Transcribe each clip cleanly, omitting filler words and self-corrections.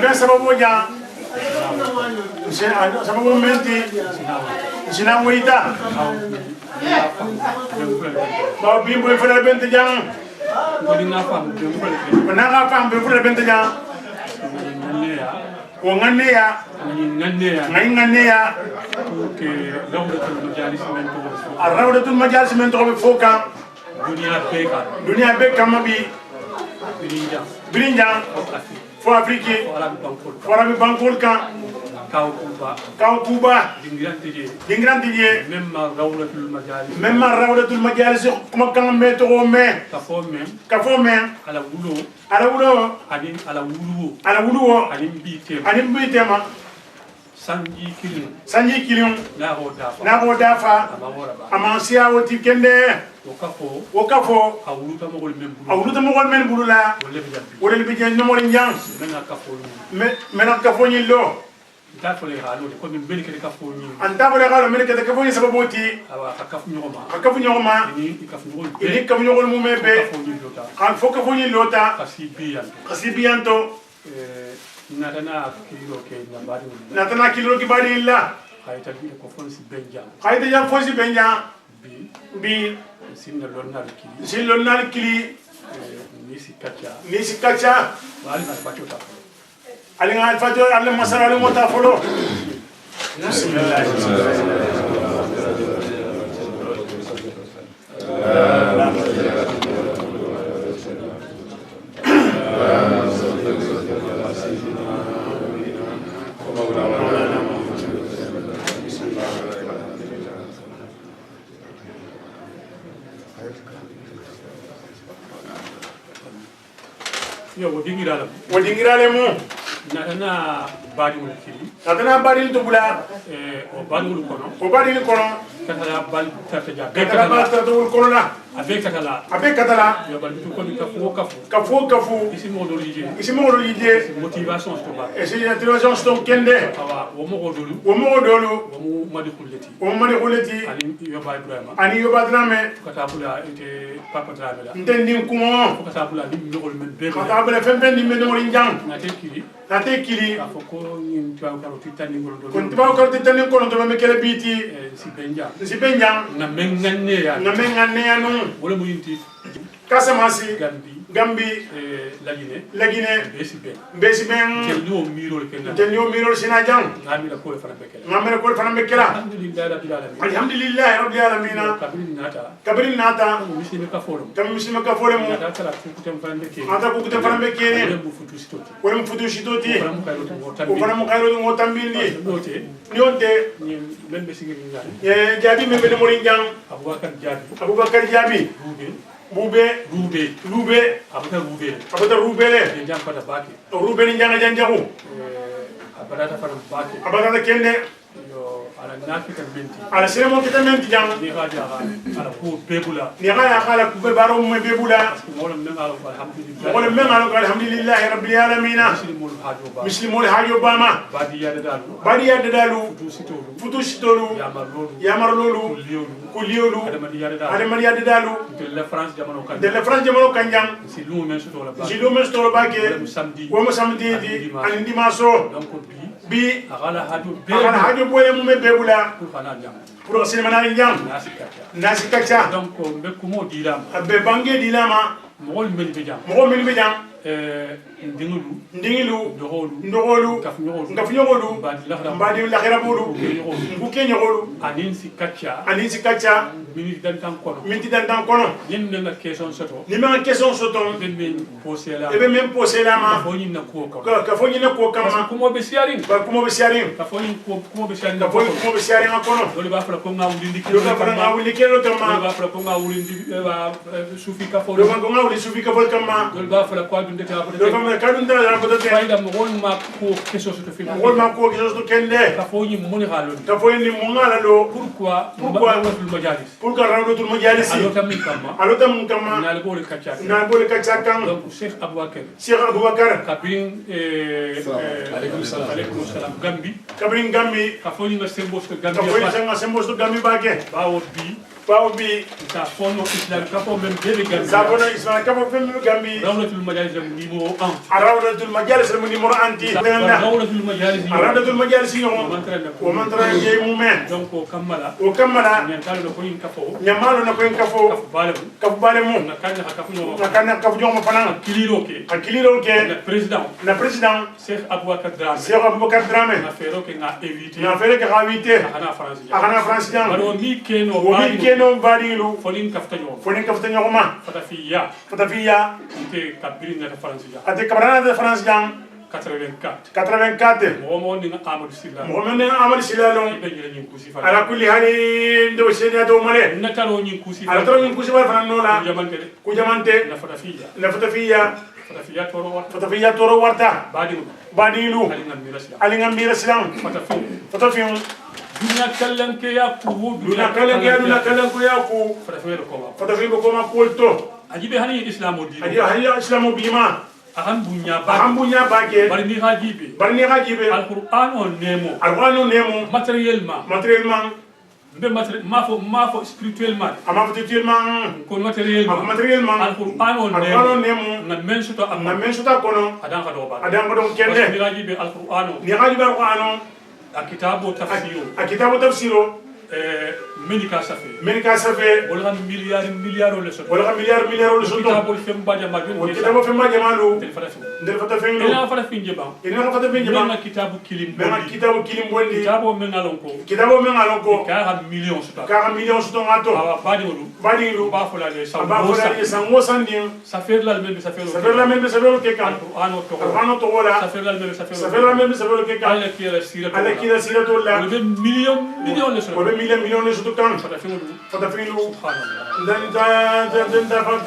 ben sababu ja sababu menti sina moita ba bi boy fere bent jang na ga fam be fere bent jang ko ngane ya ngane ya ke rawdatul majalis men to be foka dunia be kam bi birinja fo afrique fo arabi bankol kan kaw kuba dingrante je même rawdatul majalis kuma kan me to me kafo me ala wulo ala wuluwo anin bi tema sanji kilin na ho dafa amansiya woti kende wo kafo awuluta mogol men bulula wole bi je nomol njang mena kafo ni lo tafole halo ko min beli kede kafo ni antafole halo men kede kafo ni sababoti kafu nyoma ini kafu nyogol mu mebe kan fo kafo ni lota kasibiyanto natana kilo ki bari illa hayta bi ko fonsi benja hayta ya fonsi benja bi sinna lonnal kili nisi kacha wali na patota ali ngal fajo alle masara ali mota folo bismillah yo wodingirale mu natana badul kili natana badil to bula o badul kono katala bal tataja kono la abe katala yo bal tu ko kafu isi modol yije motivation sto ba et c'est motivation sto kende awa wo mo dolu wo madi kulleti ani yo ba drame katabula ite papa drame la ntendi kumo katabula dim nogol men be katabula fembe ni men wori njang na te kili afo ko ni tuwa ko titani ngol do ko tibaw ko titani ko do me kele biti si benja na mengane ya no wala mu yinti Casamance Gambi lagine besi ben tenyo miro sina jang ngamira ko fana bekela alhamdulillah rabbil alamin kabrin nata muslima ka folo mu ata ko kutem fana bekene wala mu futu sitoti o fana mu kayro mo tambindi nionte membe sigiri jabi membe mo rinjang Abubakar Jabi Rube abata rubele njang pata baki rubele njanga janjaku abata kende yo ala nakita menti ala siremo kita menti jang ni haja ala ko bebula ni ala ku baro mo bebula wala men ala alhamdulillah rabbil alamin muslimul hajo bama badiya dalu futu sitolu yamar lolu kuliyolu adamadiya dalu de la France jamano kanjang si lu men sto lo bake wo mo samedi di an dimaso donc bi ala hajo boye mu bebula pour sinema jam nasi kacha donc be kumo dilama abbe bange dilama mo men be jam ndingilu ndoholu ngafunyogolu mbadi lakhira bulu nguke nyogolu anin si kacha minti dan kono nim nga question soto ebe men posela ma ka foni na ko kama kumo be siarin ka foni kumo be siarin kono dole ba fala ko ngawuli kelo kama ba fala ko ngawuli sufi ka fo kama dole ba fala ko dunde ta fayda mo won ma ko keso to film mo won ma ko keso to kende ka fo ni mo ni halo pourquoi rawdatul majalis alotam kama na bole kacha kan donc Cheikh Abubakar kabrin alaykum salam Gambi ka fo ni Gambi sembo to Gambi bage bawo bi bawo bi sa fono islam kafo men bebe gambi sa fono islam kafo fem gambi rawlatul majalis numéro 1 rawlatul majalis numéro anti rawlatul majalis rawlatul majalis yo o mantra je mumen donc o kammala nyen talo ko yin kafo nyamalo na ko yin kafo kafu bale mu na kanna kafu jomo fanan akiliro ke na président Cheikh Aboubacar Dramé na fero ke na éviter ga éviter ana France baro mi keno badilu fonin kafta nyoma fatafiya ke kabiri na France ate kabrana de France 84 mo ni Amadou Silla lo ala kulli hali ndo senya do male nataro nyin kusi ala taro nyin kusi wal fanan nola ku jamante na fatafiya fatafiya toro warta badilu ali ngambira silam fatafiya dunia kallan ke ya ku dunia kallan ko ya ku fatafiya ko ma kolto ajibe hani islamo bima ahan bunya bake bari ni hajibe alquran on nemo matériellement ma fo spirituellement ko matériellement alquran on nemo na men suta kono adan ka do kende ni hajibe alquran akitabo tafsiro menika safe wala milliard le so kitabo femba jamalu del fata fengo ina fata finje ba na kitabu kilim bondi kitabo men alon ko ka million suto ngato badilu ba fola le sango sandin safer la même safer ke kan ano to wala safer la même safer ke kan ala kila siratullah million le so million de sutu kan fata filu dan da kan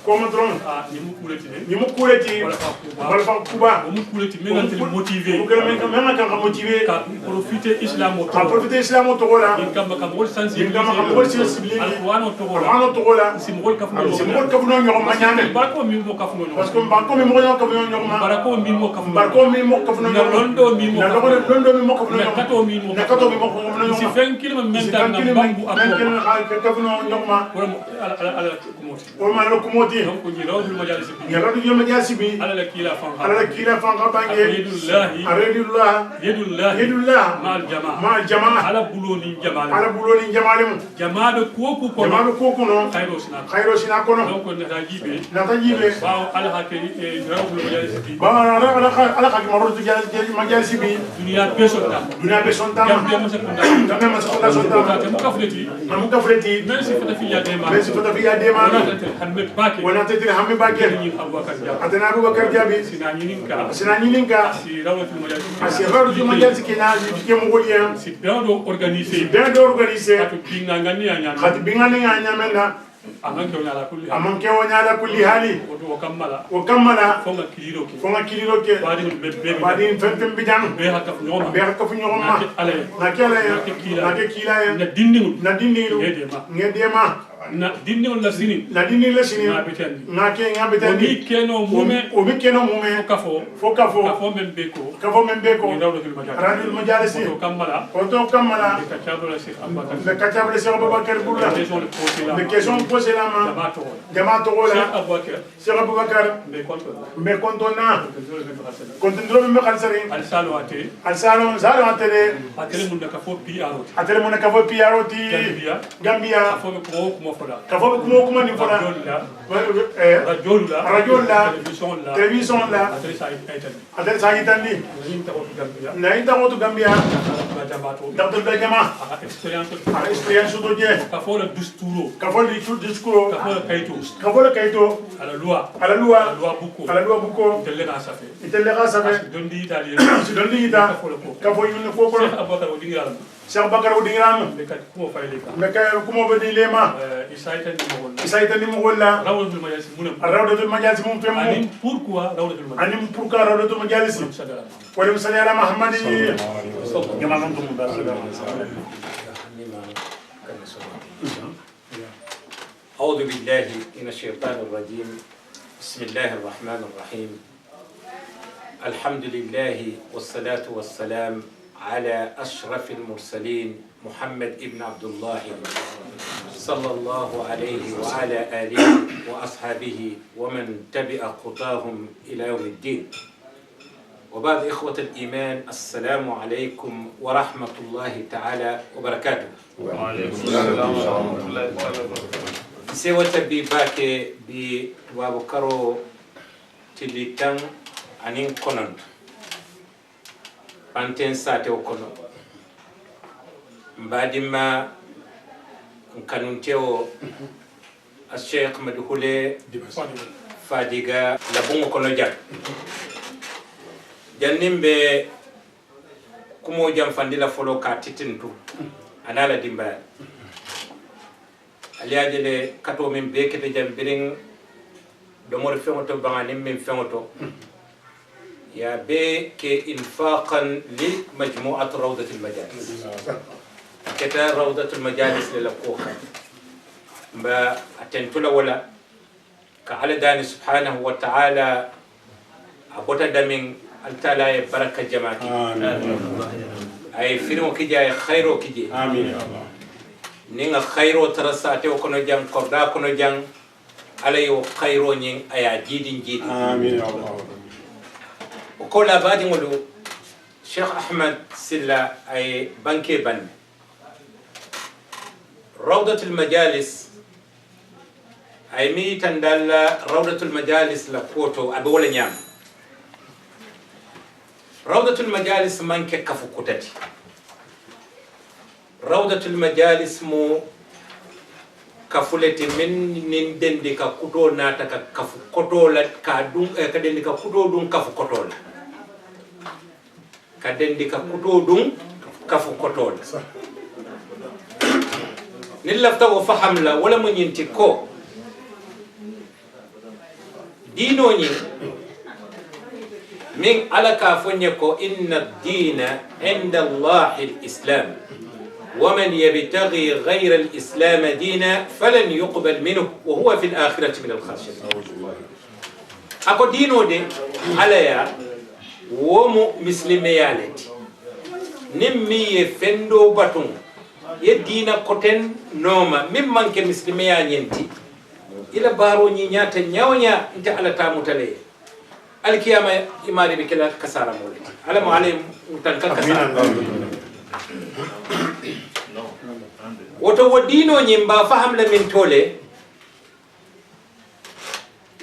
comme dron ni mu kuleti wala fa kuba mu kuleti men motivé ko men kan motivé ka profiter islamo to wala in kam mo sensibiliser alquran to wala simol kafuno ñom ma ñame barko mi mo kafuno ñom parce que barko mi mo kafuno ñom barko mi mo kafuno ñom londo mi mo kafuno ñom kato mi mo kafuno ñom si fen kilima mental na bambu akko kafuno ñoma ala kumoti donc ni rawdul majalisi bi ala kila fan bange yadullah ma al jamaa ala buloni jamaa de koku no khayro sina kono donc na tajibe ba ala hakki rawdul majalisi bi ba ala hakki majalisi bi dunia besonta Gamma sakunda sonta mu kafleti merci fata fiya dema wana tetir hamme bake atana Aboubacar Diaby sina nyininka si rawatu majalisi kena ke mo golien si bien do organiser ati bingani nyamena amanke wonyala kulli hali o kammala fonga kiliro ke badi fem bidan be hakafu nyoma na kila ya na dinningu ngedema na dinningu la sini na betani o keno mume fo kafo men beko radul majalisi ko to kammala be kachabla Cheikh Aboubacar Bulla be question posé la main jama to wala Cheikh Aboubacar me kontona kontondro me khalsari al salo ate mun ka fo piaroti Gambia kafo kuma ni fola radio la télévision la adel sa itandi na inta Gambia dabdul be jama expérience do je kafo le discours kafo le kaito ala loi buko itellera safe dondi ita kafo yune fo ko Cheikh Aboubacar Odingiram meka kumo bedi lema isaitani mo wala rawdatul majalisi mum fem anim pourquoi rawdatul majalisi wala musali ala Muhammad jama non to mudar أعوذ بالله من الشيطان الرجيم بسم الله الرحمن الرحيم الحمد لله والصلاة والسلام على أشرف المرسلين محمد ابن عبد الله صلى الله عليه وعلى آله وأصحابه ومن تبع خطاهم إلى يوم الدين. وبعد إخوة الإيمان السلام عليكم ورحمة الله تعالى وبركاته. وعليكم السلام ورحمة الله تعالى وبركاته. سوى تبي باكي بوابكرو تلتان أنين كونن بانتين ساتي وكونن بعد ما kanuntewo الشيخ مدخولي فاديغا لابونغ كونو جان جانيم بي كومو جام فانديلا فولو كاتيتنتو انا لا ديمبا aliajele kato min be kete jam biring domor femoto bangani min femoto ya be ke infaqan li majmu'at rawdat al majalis keta rawdat al majalis lil qoqa ba atentula wala ka ala dani subhanahu wa ta'ala abota damin altala ya baraka jama'ati ay firmo kije ay khairo kije amin ya allah ninga khairo tarasate o kono jang korda kono jang alayo khairo nyin aya jidin jidi amin ya allah o ko la badi ngolu Sheikh Ahmed Silla ay banke ban rawdatul majalis ay mi tandalla rawdatul majalis la koto abe wala nyam rawdatul majalis manke kafu kutati rawdatul majalis mo kafuleti min nin dendi ka kuto nata ka kafu koto la ka dum ka dendi ka kuto dum kafu koto la ka dendi ka kuto dum kafu koto la ni lafta wo faham la wala mo nyinti ko dino nyi min alaka fonye ko inna ad-dina inda Allah al-islam ومن يبتغي غير الإسلام دينا فلن يقبل منه وهو في الآخرة من الخاسرين. أكو دينو دي عليا ومو مسلميالتي نمي يفندو باتون يدينا كوتن نوما ممن كمسلميا ينتي إلى بارو نينياتا نيوانيا انت على تامو تلي الكيامة إماري بكلا كسارة مولتي على معلم متنكا كسارة woto wodino nyimba faham la min tole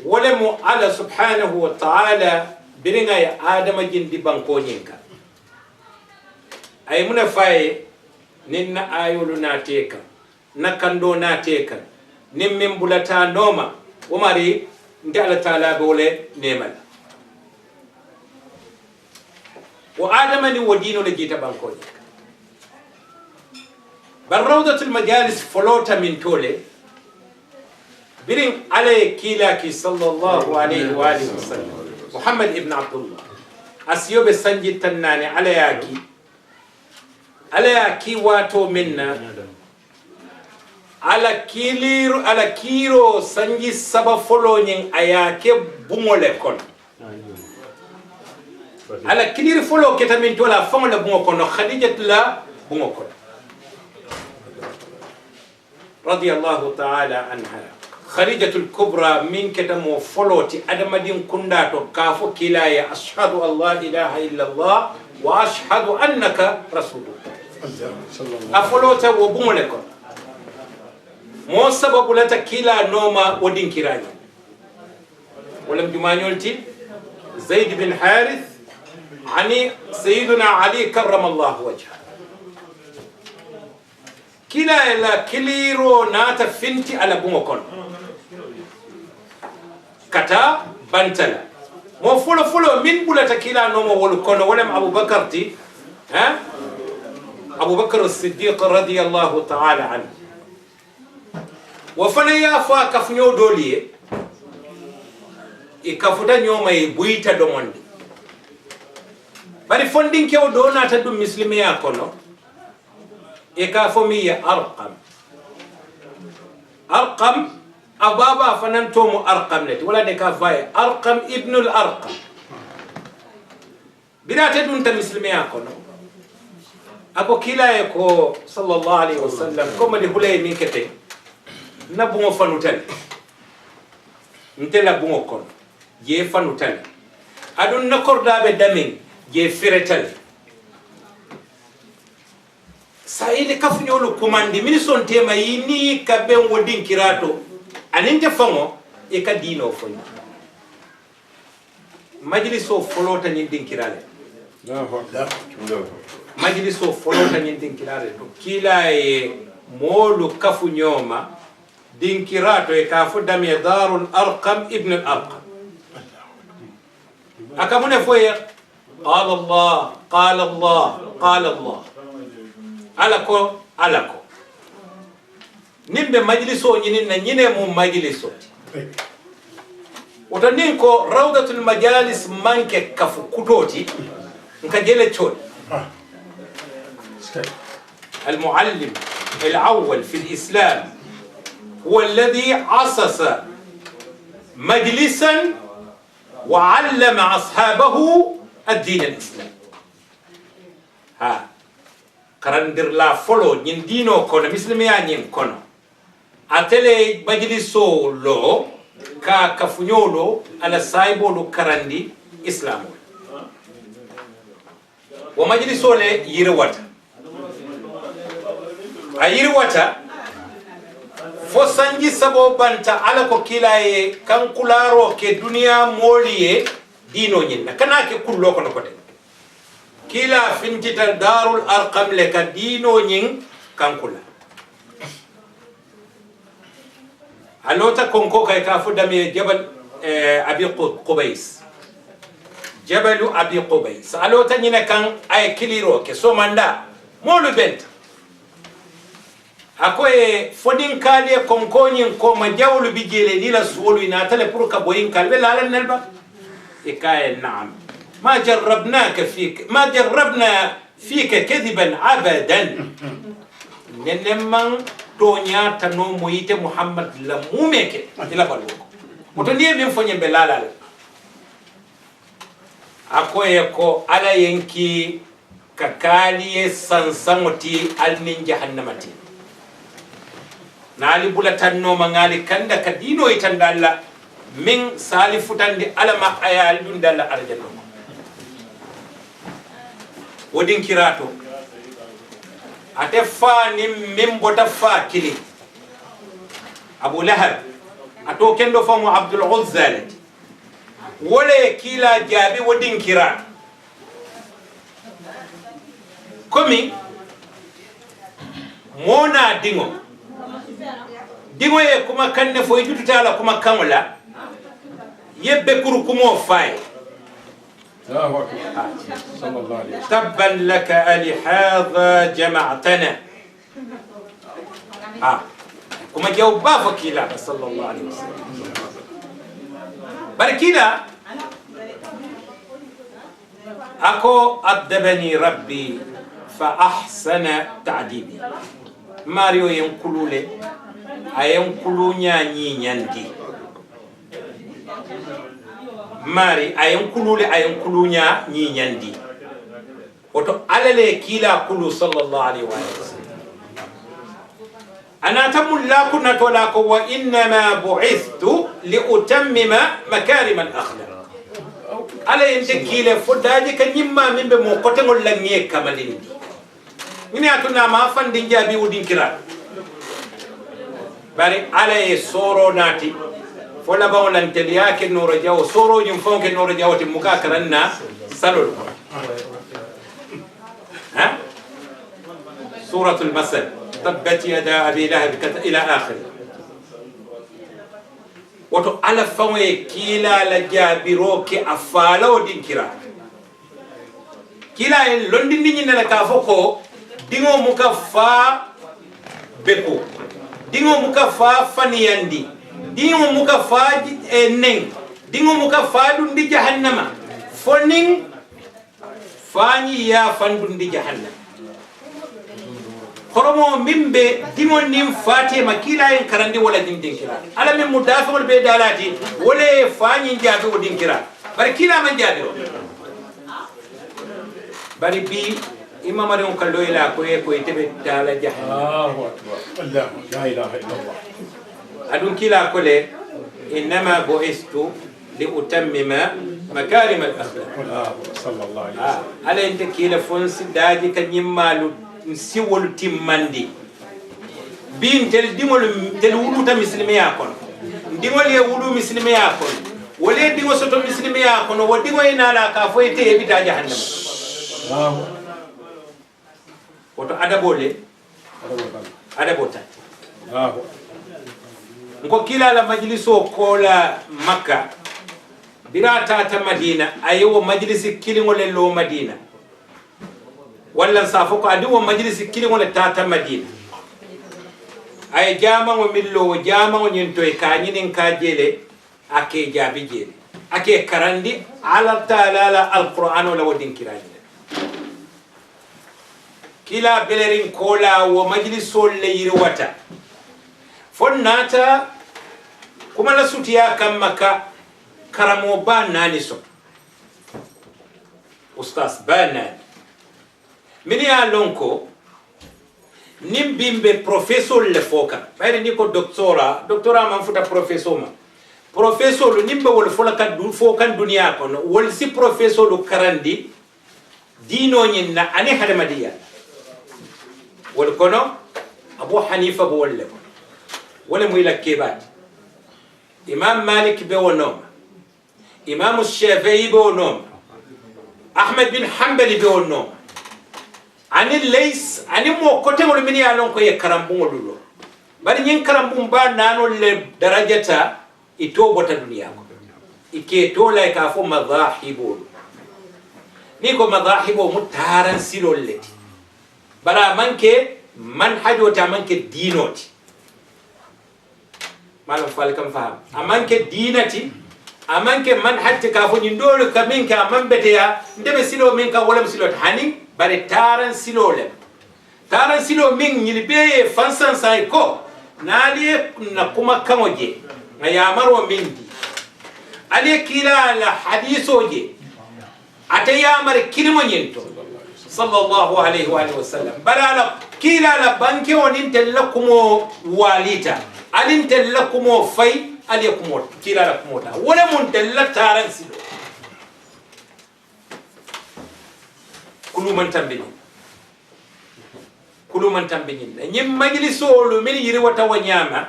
wala mu ala subhanahu wa ta'ala biringa ya adama jindi banko nyinka ay muna faye ninna ayulu nateka nakando nateka nimmin bulata noma umari nda ala taala bole nemal wa adama ni wodino le jita banko nyinka بل روضة المجالس فلوتا من تولي برين علي كيلاكي صلى الله عليه وآله وسلم محمد ابن عبد الله أسيوب السنجي التناني على ياكي واتو منا على كيرو سنجي سبا فلونين أياكي بمولكون على كيرو فلو كتا من تولا فمول بمولكون خديجة لا بمولكون رضي الله تعالى عنها خديجة الكبرى من كتمو فلوتي أدم دين كنداتو كافو كلايا أشهد أن لا إله إلا الله وأشهد أنك رسول الله أفلوتا وبمولكم مو سبب لتا كلا نوما ودين كراي ولم جمانيولتي زيد بن حارث عني سيدنا علي كرم الله وجهه كلا لا كليرو ناتا فنتي على بومكون كتا بنتلا مو فلو من بولا كلا نومو ولكون ولم ابو بكر تي ها ابو بكر الصديق رضي الله تعالى عنه وفنيا فا كفنيو دوليه ikafuta nyoma buita domondi bari fondin kew do nata dum muslimiya kono إكافومية أرقم أبابا فننتوم أرقم نت ولا نكافاي أرقم ابن الأرقم بلا تدون تمسلمي أكونه أكو كلا يكو صلى الله عليه وسلم كم اللي هو من كتير na bungo fanutal ntela bungo kon je fanutal adun na kordabe damin je firetal sayile kafunyolo komandi min son tema yini ka ben wodin kirato aninte fango e ka dino fo majliso folota ni din kirale majliso folota ni din kirale to kila e molu kafunyoma din kirato e ka fu dami darul arqam ibn al arqam akamune fo ya qala allah qala allah qala allah alako nimbe majliso nyinin na nyine mu majliso oto nin ko rawdatul majalis manke kafu kutoti nka jele chol المعلم الأول في الإسلام هو الذي أسس مجلسا وعلم أصحابه الدين الإسلامي ها karandir la folo nyin dino kono muslimiya nyin kono atele majliso lo ka kafunyolo ala saibo lo karandi islam wa majliso le yirwata a yirwata fo sanji sabo banta ala ko kilaye kan kularo ke duniya moliye dino nyin kana ke kullo kono kote kila fintita darul arqam le ka dino nyin kankula alota konko kay ka fu dami jabal abi qubays jabalu abi qubays alota nyina kan ay kiliro ke so manda molu bent akoye fodin kali konko nyin ko ma jawlu bi jele dila suwolu ina tale pour ka boyin kalbe la nelba ikaye naam ما جربناك فيك ما جربنا فيك كذبا ابدا ننمن دنيا تنو مويت محمد لمومك الى بالو متنيه من فني بلالال akoyeko ala yanki kakaliye sansamoti alnin jahannamati nali bulatanno mangali kanda kadino itandalla min salifutandi alama ayal dun dalla arjanno wodin kirato ate fani min bota fa kili Abu Lahab ato kendo famu Abdul Uzza wole kila jabi wodin kirato komi mona dingo ye kuma kanne fo jututala kuma kamula yebbe kuru kumo fay تبا لك ألهذا جمعتنا كما جاوبا فكيلا صلى الله عليه وسلم بركيلا أكو أدبني ربي فأحسن تعديبي ماريو ينقلوا لي أينقلوا ني نياندي mari ayen kulunya ni nyandi oto alale kila kulu sallallahu alaihi wasallam ana tamulla kunna tola ko wa inna ma bu'ithtu li utammima makarim al akhlaq ala yente kila fodaji ka nyimma mimbe mo kote ngol langiye kamalindi mini atuna ma fandi jabi wudin kira bari ala e soro nati wala ba wala nteliya ke noro jawo soro nyum fonke noro jawo ti muka karanna salul ha suratul masad tabbat yada abi lahab ila akhir wato ala fawe kila la jabiro ke afala odin kira kila en londi ni na ka foko dingo muka fa beko dingo muka fa faniyandi dingo muka faji neng dingo muka fadu ndi jahannama foning fani ya fandu ndi jahannam khoromo mimbe dingo nim fati makila en karandi wala dim dinkira ala min mudafi wal be dalati wala fani jabi o dinkira bar kila man jabi bari bi imam ari on kallo ila ko e tebe dala jahannam Allahu akbar Allah la ilaha illallah adun kila kole innama bu'istu li utammima makarim al akhlaq sallallahu alaihi wasallam ala inte kila fonsi daji ka nyimmalu siwol timmandi bin tel dingol tel wuluta muslimiya kon dingol ye wulu muslimiya kon wole dingo soto muslimiya kon wo dingo ina la ka foyte e bita jahannam woto adabole adabota ngo kila la majliso kola makka birata ta madina ayo majlisi kilingole lo madina walla safoko adi wo majlisi kilingole ta madina ay jama ngo millo jama ngo nyento e kanyinin ka jele ake jabi jele ake karandi ala taala alquran wala wadin kiraji kila belerin kola wo majliso le yirwata fonnata kuma la sutiya kam maka karamo ba nani so ustaz ba nani mini ya lonko nimbimbe professor le foka bayri niko doctora man futa professor ma professor nimbe wol folaka du fokan dunia kono wol si professor lu karandi dino nyinna ani hadamadiya wol kono abu hanifa bo wolle wala muy la kebat imam malik be wonom imam shafi'i be wonom ahmad bin hanbali be wonom ani lays ani mo kote ngol min ya lon ko ye karambu ngolulo bari nyin karambu ba nano le darajata ito bota dunia ko ike to la ka fo madahibu ni ko madahibu mutaran silolleti bara manke manhajo ta manke dinoti malam fal kam faham amanke dinati amanke manhaj ka fo nyindolo kaminka amambete ya ndebe silo minka wala silo hani bare taran silo le taran silo min nyilbe fansan sai ko nali na kuma kamoje ngayamaro mindi ali kila la hadisoje atayamar kilimo nyento sallallahu alaihi wa sallam barala kila la banke onin telakumo walita alin telakumo fay aliyakumo kila la kumota wala mun telataran silo kulu man tambini nyim majliso lu min yiri wata wanyama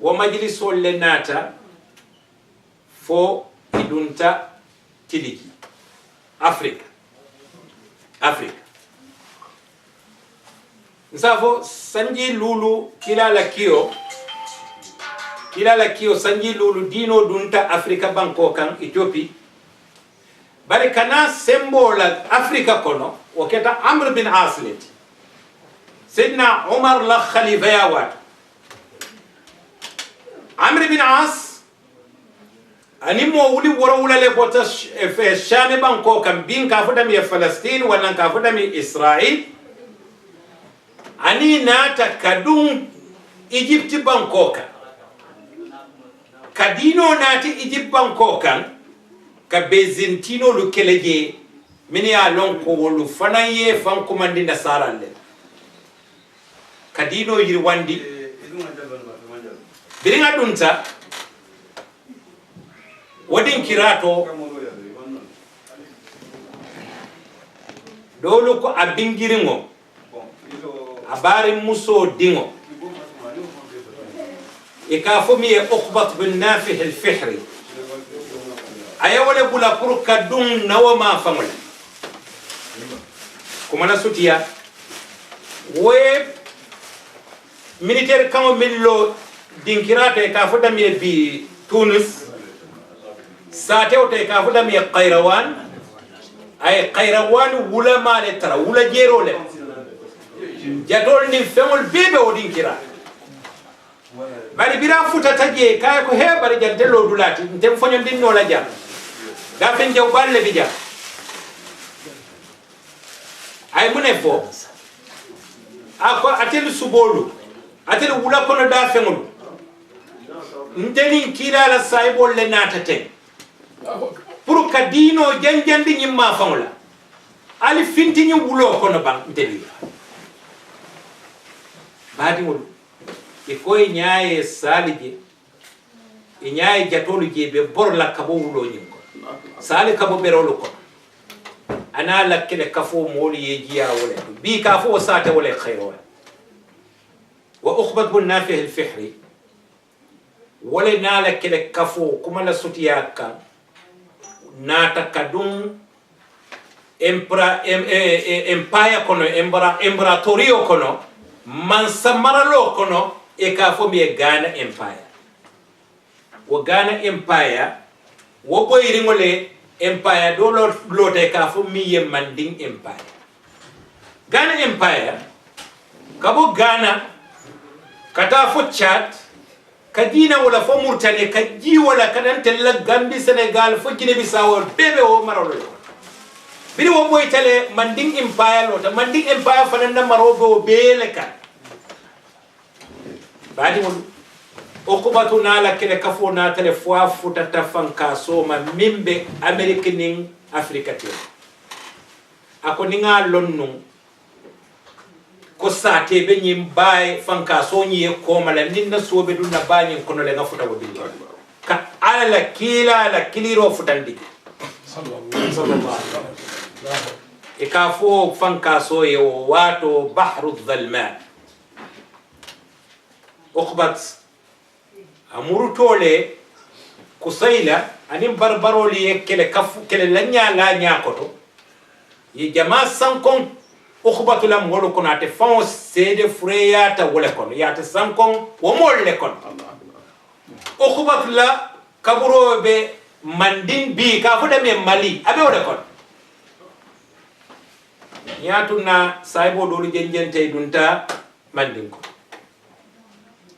wa majliso le nata fo idunta tiliki afrika nsafo sanji lulu kila la kio sanji lulu dino dunta afrika banko kan ethiopia bari kana sembola afrika kono waketa amr bin aslet sidna umar la khalifa ya wat amr bin as animo wuli woro wulale bota shame banko kan bin ka fuda mi Palestine wala ka fuda mi Israel ani nata kadum Egypt banko kan kadino nati Egypt banko kan ka bezintino lu keleje mini ya lon ko wolu fanaye fan komandi nasara le kadino yirwandi biringa dunta wadin kirato dolu ko abingiringo abari muso dingo ikafumi uqbat bin nafih al-fihri ayawale bula pour kadum nawama famul kuma na sutiya we militaire kamo millo dinkirata ka foda mi bi Tunis sate o te ka foda mi Qayrawan ay Qayrawan wula male tara wula jero le jadol ni femol bebe o dinkira bari bira futa taje kay ko he bari jantelo dulati ntem fonyon din no la jam da fen jaw balle bi jam ay munefo ako atel subolu atel wula kono da femol nteni kila la saibol le natate pour kadino janjandi nyimma famula ali finti nyi wulo kono bang nteni badi wol ikoy ñaaye salije e ñaaye jatolu je be borla kabo wulo ñin ko sali kabo berolu ko ana lakkile kafo moli yejiya wala bi kafo sate wala khayro wa ukhbat bin nafih al-fihri wala nala kile kafo kuma la sutiya kan nata kadum empire kono emperatorio kono man samaralo kono e kafo mi Ghana empire wo Ghana empire wo boyri ngole empire do lote kafo mi ye Manding empire Ghana empire kabo Ghana kata fo Chad kadina wala fo Mauritanie kaji wala kadante la Gambie Senegal fo Guinée Bissau bebe o marolo biri wo boy tele Manding empire lota Manding empire fananda marogo bele kan badi mo okubatu nala kele kafo na tele fois futata fanka soma mimbe americaning africatin ako ninga lonnu ko sate be nyim bay fanka so nyi ko mala ninna sobe dunna banyi kono le ngafuta wodi ka ala kila la kiliro futandi sallallahu alaihi wasallam ikafo fanka so ye wato bahru dhalma okbat amuru tole kusaila anim barbaroli kele kafu kele lanya la nyakoto yi jama sankon okbatu lam wolo kono ate fon sede freya ta wole kono yata sankon wo molle kono okbatu la kaburo be Manding bi ka fu deme Mali abe wole kono nyatuna saybo dolu jenjente dunta Manding ko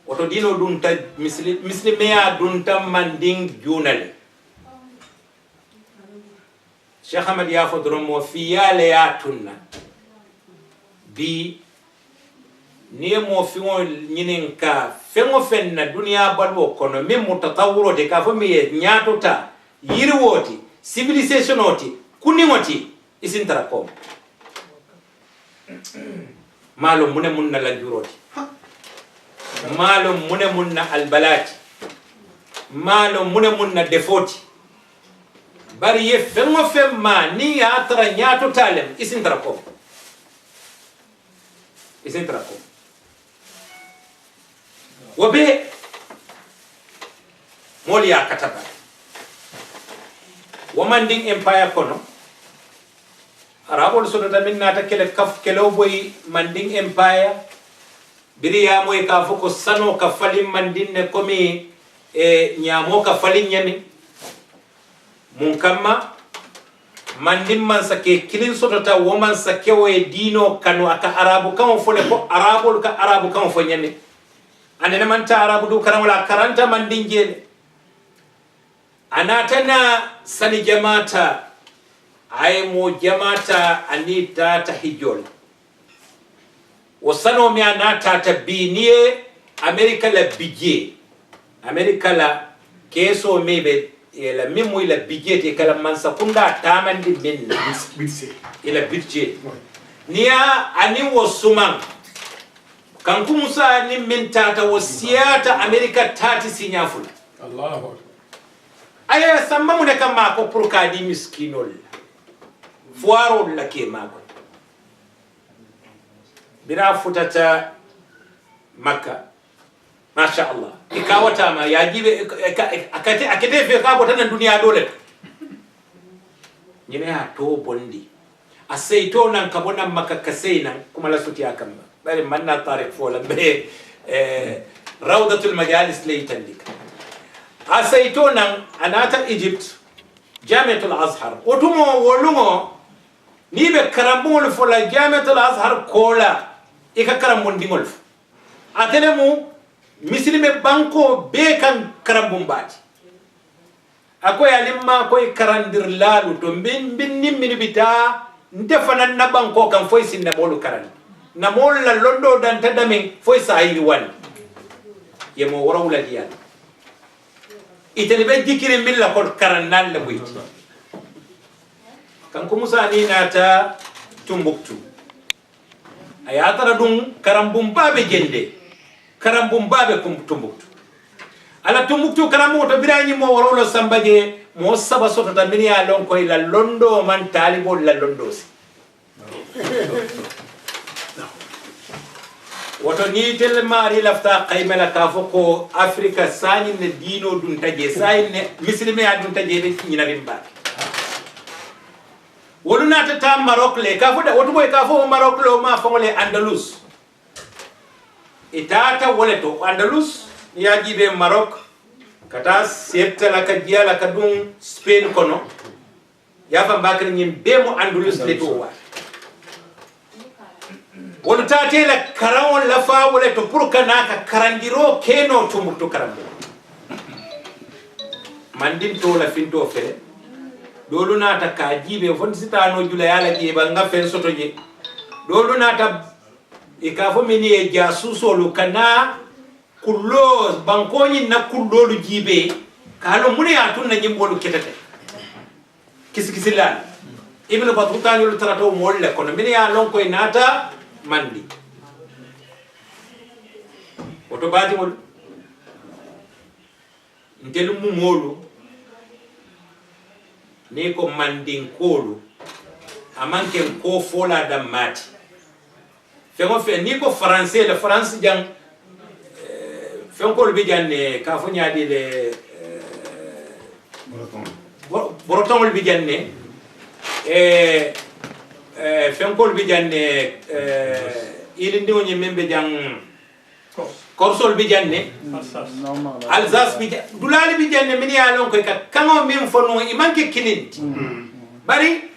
oto dino dunta muslimeya dunta Manding junale Cheikh Ahmad Yafo Dromo fiyale ya tunna bi ni mo fiwo nyinin ka fengo fenna dunia balwo kono mem mutatawuro de ka fo mi nyato ta yirwoti civilisation oti kuningoti isintara ko malo mune munna la juroti malo mune munna albalati malo mune munna defoti bari ye fengo femma ni ya tara nyato talem isintara ko wabe molia kataba wa Manding empire kono arabol sodata min nata kele kaf kelo boy Manding empire biriya moy ka foko sano ka fali Manding ne komi e nyamo ka fali nyami mun kamma Manding man sake kilin sodata woman sake we dino kanu aka arabu kan fole ko arabol ka arabu kan fo nyami anene man ta arabu du karam wala karanta Manding jele anatana sani jamata ay mo jamata anita ta hijol wasano mi anata ta binie America la bidje America la keso mebe ila mimu ila bidje te kala man sakunda tamandi min ila bidje niya ani wosuman kanku musa ni min tata wasiata America tati sinyafula Allahu aya sammamu ne kama ko pour ka di miskinol fuaro la ke mako bira futata Makka masha Allah ikawata ma yajibe akate fe ka bota nan duniya dole nyine ha to bondi asay to nan ka bonan Makka kasay nan kuma la suti akam bari manna tariq fola be rawdatul majalis laytandika asayto nan anata Egypt Jamiatul Azhar otumo wolungo ni be karambul fola Jamiatul Azhar kola ika karambun dingol atelemu mislime banko be kan karambum bati akoy alimma koy karandir lalu to bin nimmi bita ndefanan na banko kan foy sinna bolu karan na molla londo dan tadame foy sayri wan yemo warawla diya itene be dikire milla ko karannan la buyti kan ko musa ni nata Tumbuktu ayatara dum karambum babe jende karambum babe kum Tumbuktu ala Tumbuktu karambo to birani mo worolo sambaje mo saba soto ta min ya lon koy la londo man talibol la londo si woto ni tel mari lafta qaymala ka foko Afrika sani ne dino dun taje sani ne muslimi ya dun taje be nyina rimba woluna ta Maroc le ka fo da woto boy ka fo Maroc lo ma fo le Andalus itata woleto Andalus ya jibe Maroc kata setta la ka dia la ka dum Spain kono ya fa bakar nyim be mo Andalus le to wa wolu tate la karawon la fa woleto pour kana ka karandiro keno Tumbuktu karambo mandin to la finto fele dolu nata ka jibe fon sitano jula yala jiba nga fen soto je dolu nata e ka fo mini e jasuso lu kana kullo bankoni na kullo lu jibe kalo mune atun na nyimbolu ketete kisikisilan ibnu Battuta lu tarato molle kono mini ya lon koy nata mandi oto bati mol ndelu mu molu ni ko mandinkolu amanke ko fola da mati fengo fe ni ko français le france jang fengo bi janne ka fo nyaadi le Breton bi janne fengo bi janne ili ndi woni membe jang Korsol bi janne Alsace bi dulali bi janne min ya lon koy ka kango min fono imanke kininti bari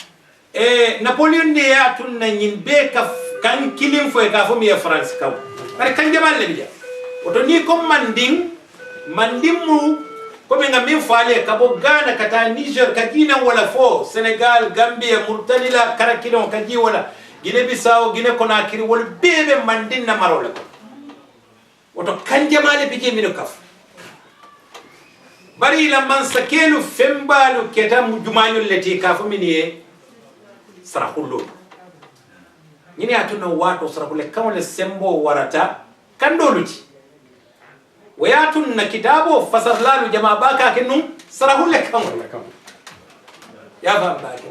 Napoleon de ya tunna nyin be ka kan kilim fo ka fo mi France kaw bari kan jamal le bi ja oto ni ko manding mu ko be ngam min faale ka bo Ghana kata Niger ka Guinea wala fo Senegal Gambia Mauritania Karakino ka ji wala Guinea Bissau Guinea Conakry wala bebe mandin na marola woto kanjamale bije mino kaf bari la man sakelu fembalu keta jumañol leti kafu miniye sarahullo ñini atuna wato sarahule kamole sembo warata kandoluti wayatun na kitabo fasarlalu jama baka kenum sarahule kamole ya ba bake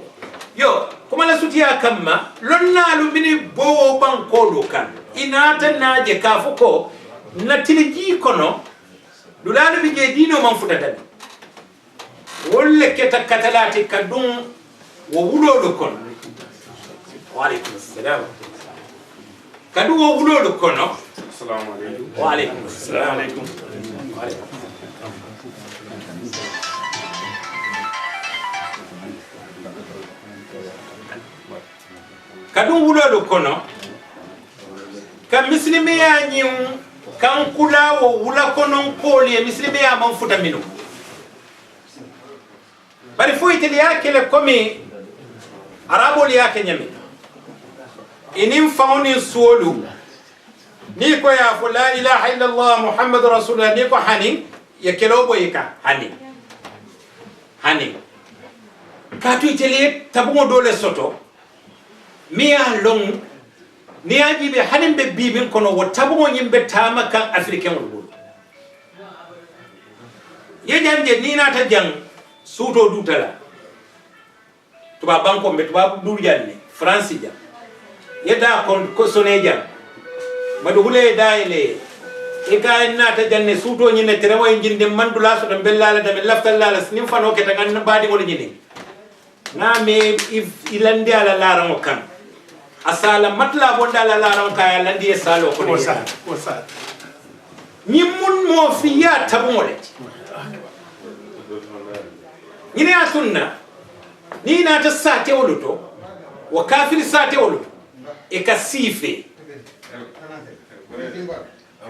yo kuma la sutiya kamma lonnalu mini bo bankolo kan inata naje kafu ko natiliji kono dulanu bi je dino man futa dal wolle keta katalati kadum wo wulolo kono wa alaykum assalam kadu wo wulolo kono assalamu alaykum wa alaykum assalam alaykum kadum wulolo kono kam muslimi ya nyim kan kula wo wula konon koli mislimi ya man futa minu bari fo itali yake le komi arabo li yake nyami inim fauni suolu ni ko ya fo la ilaha illa allah muhammad rasulullah ni ko hani ya kelo boyika hani katu itali tabugo dole soto miya long ni yaji be hanin be bibin kono wotabo nyimbe tama kan africain wol ye janje ni na ta jang suto dutala tuba banko be tuba dur janne france jang yeda kon ko sone jang madu hule daile e ka na ta janne suto nyine terewo jinde mandula so do bellala da be laftalla nim fano ke ta ngan baadi wol nyine ngame ilande ala larango kan asala matla bonda la laran kaya landi salo ko sa nyimun mo fiya tabole ni ne atunna ni na ta sate woluto wa kafir sate woluto e kasife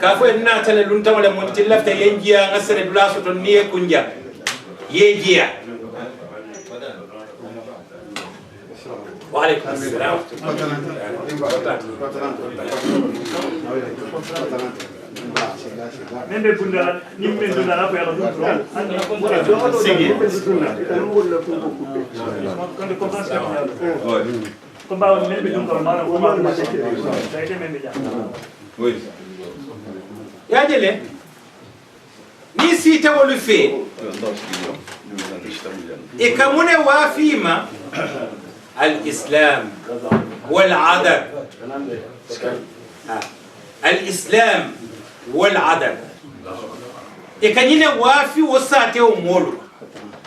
kafo na tale lunta wala mon tilafta yenjiya ngasere dulaso to niye kunja yejiya وعليكم السلام nende bunda nimbe bunda la ko yalla dum sigi quand commence ko bawo nende dum ko mala ko ma ma te men ja oui ya jele ni sita wolu fe e kamune wafima الإسلام والعدل الإسلام والعدل إكانينا وافي وساتي ومولو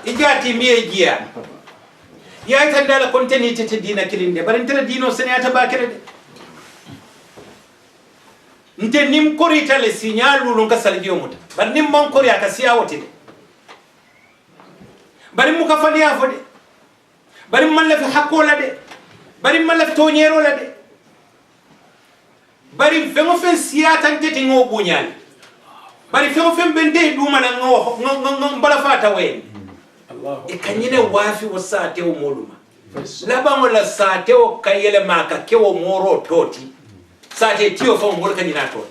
إجاتي ميجيا يا تندال كونتني تتدينا كليندي برنتر دينو سنياتا باكرد nte nim korita le signal lu nka salgiyo muta bar nim mon kori aka siya wote bari mu ka fali afo de bari man la fi hakko la de bari man la fi toñero la de bari fengo fen siya tan tete ngo buñal bari fengo fen bende duma na ngo bala fata wen Allah e kanyine wafi wasate o moluma laba ngola sate o kayele maka kewo moro toti sate tiyo fa mol kanyina to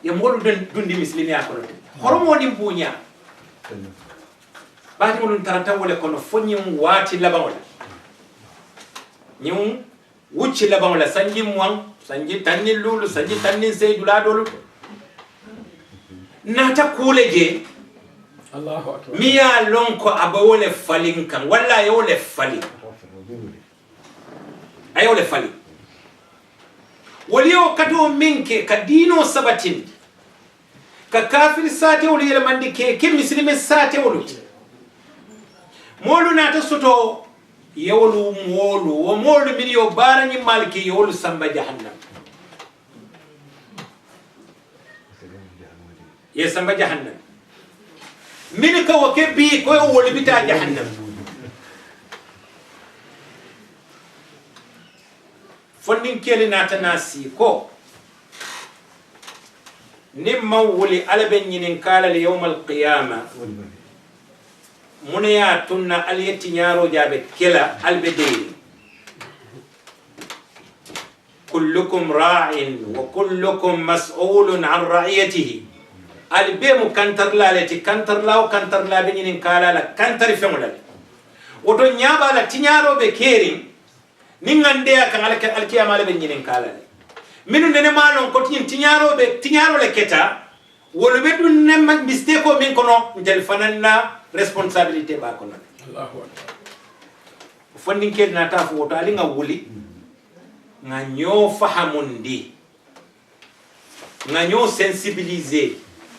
ya mol dundi muslimi akoro horomo dim buña baati molun tarata wala kono fonyim wati labaŋola ñiŋ wucci labaŋola sanji muwaŋ sanji tanni lulu sanji tanni seydu laadolu naata kuule je Allahu akbar mi ye lon ko a be wo le falin kaŋ walla a ye wo le fali a ye wo le fali wolu ye wo katoo miŋ ke ka diinoo sabatindi ka kafiri saatewolu yelemandi ke misilime saatewolu ti molu nata soto yewolu molu wo molu min yo barani malki yewolu samba jahannam ye samba jahannam min ka wo ke bi ko wolu bita jahannam fondin kele nata nasi ko nimma wuli alaben nyinin kala li yawm al qiyamah munaya tunna aliyati nyaro jabe kela albedeli kullukum ra'in wa kullukum mas'ulun an ra'iyatihi albe mu kantarla lati kantarla o kantarla be nyinin kala la kantari femula woto nyaba la tinyaro be keri ningande kan alkiyama le be nyinin kala minu nene malon ko tinyaro le keta wolu be dun ne mistake o min kono ndel fananna responsabilité ba kono Allahu akbar fondin kel na ta fo to ali nga wuli nga ñoo fahamundi nga ñoo sensibiliser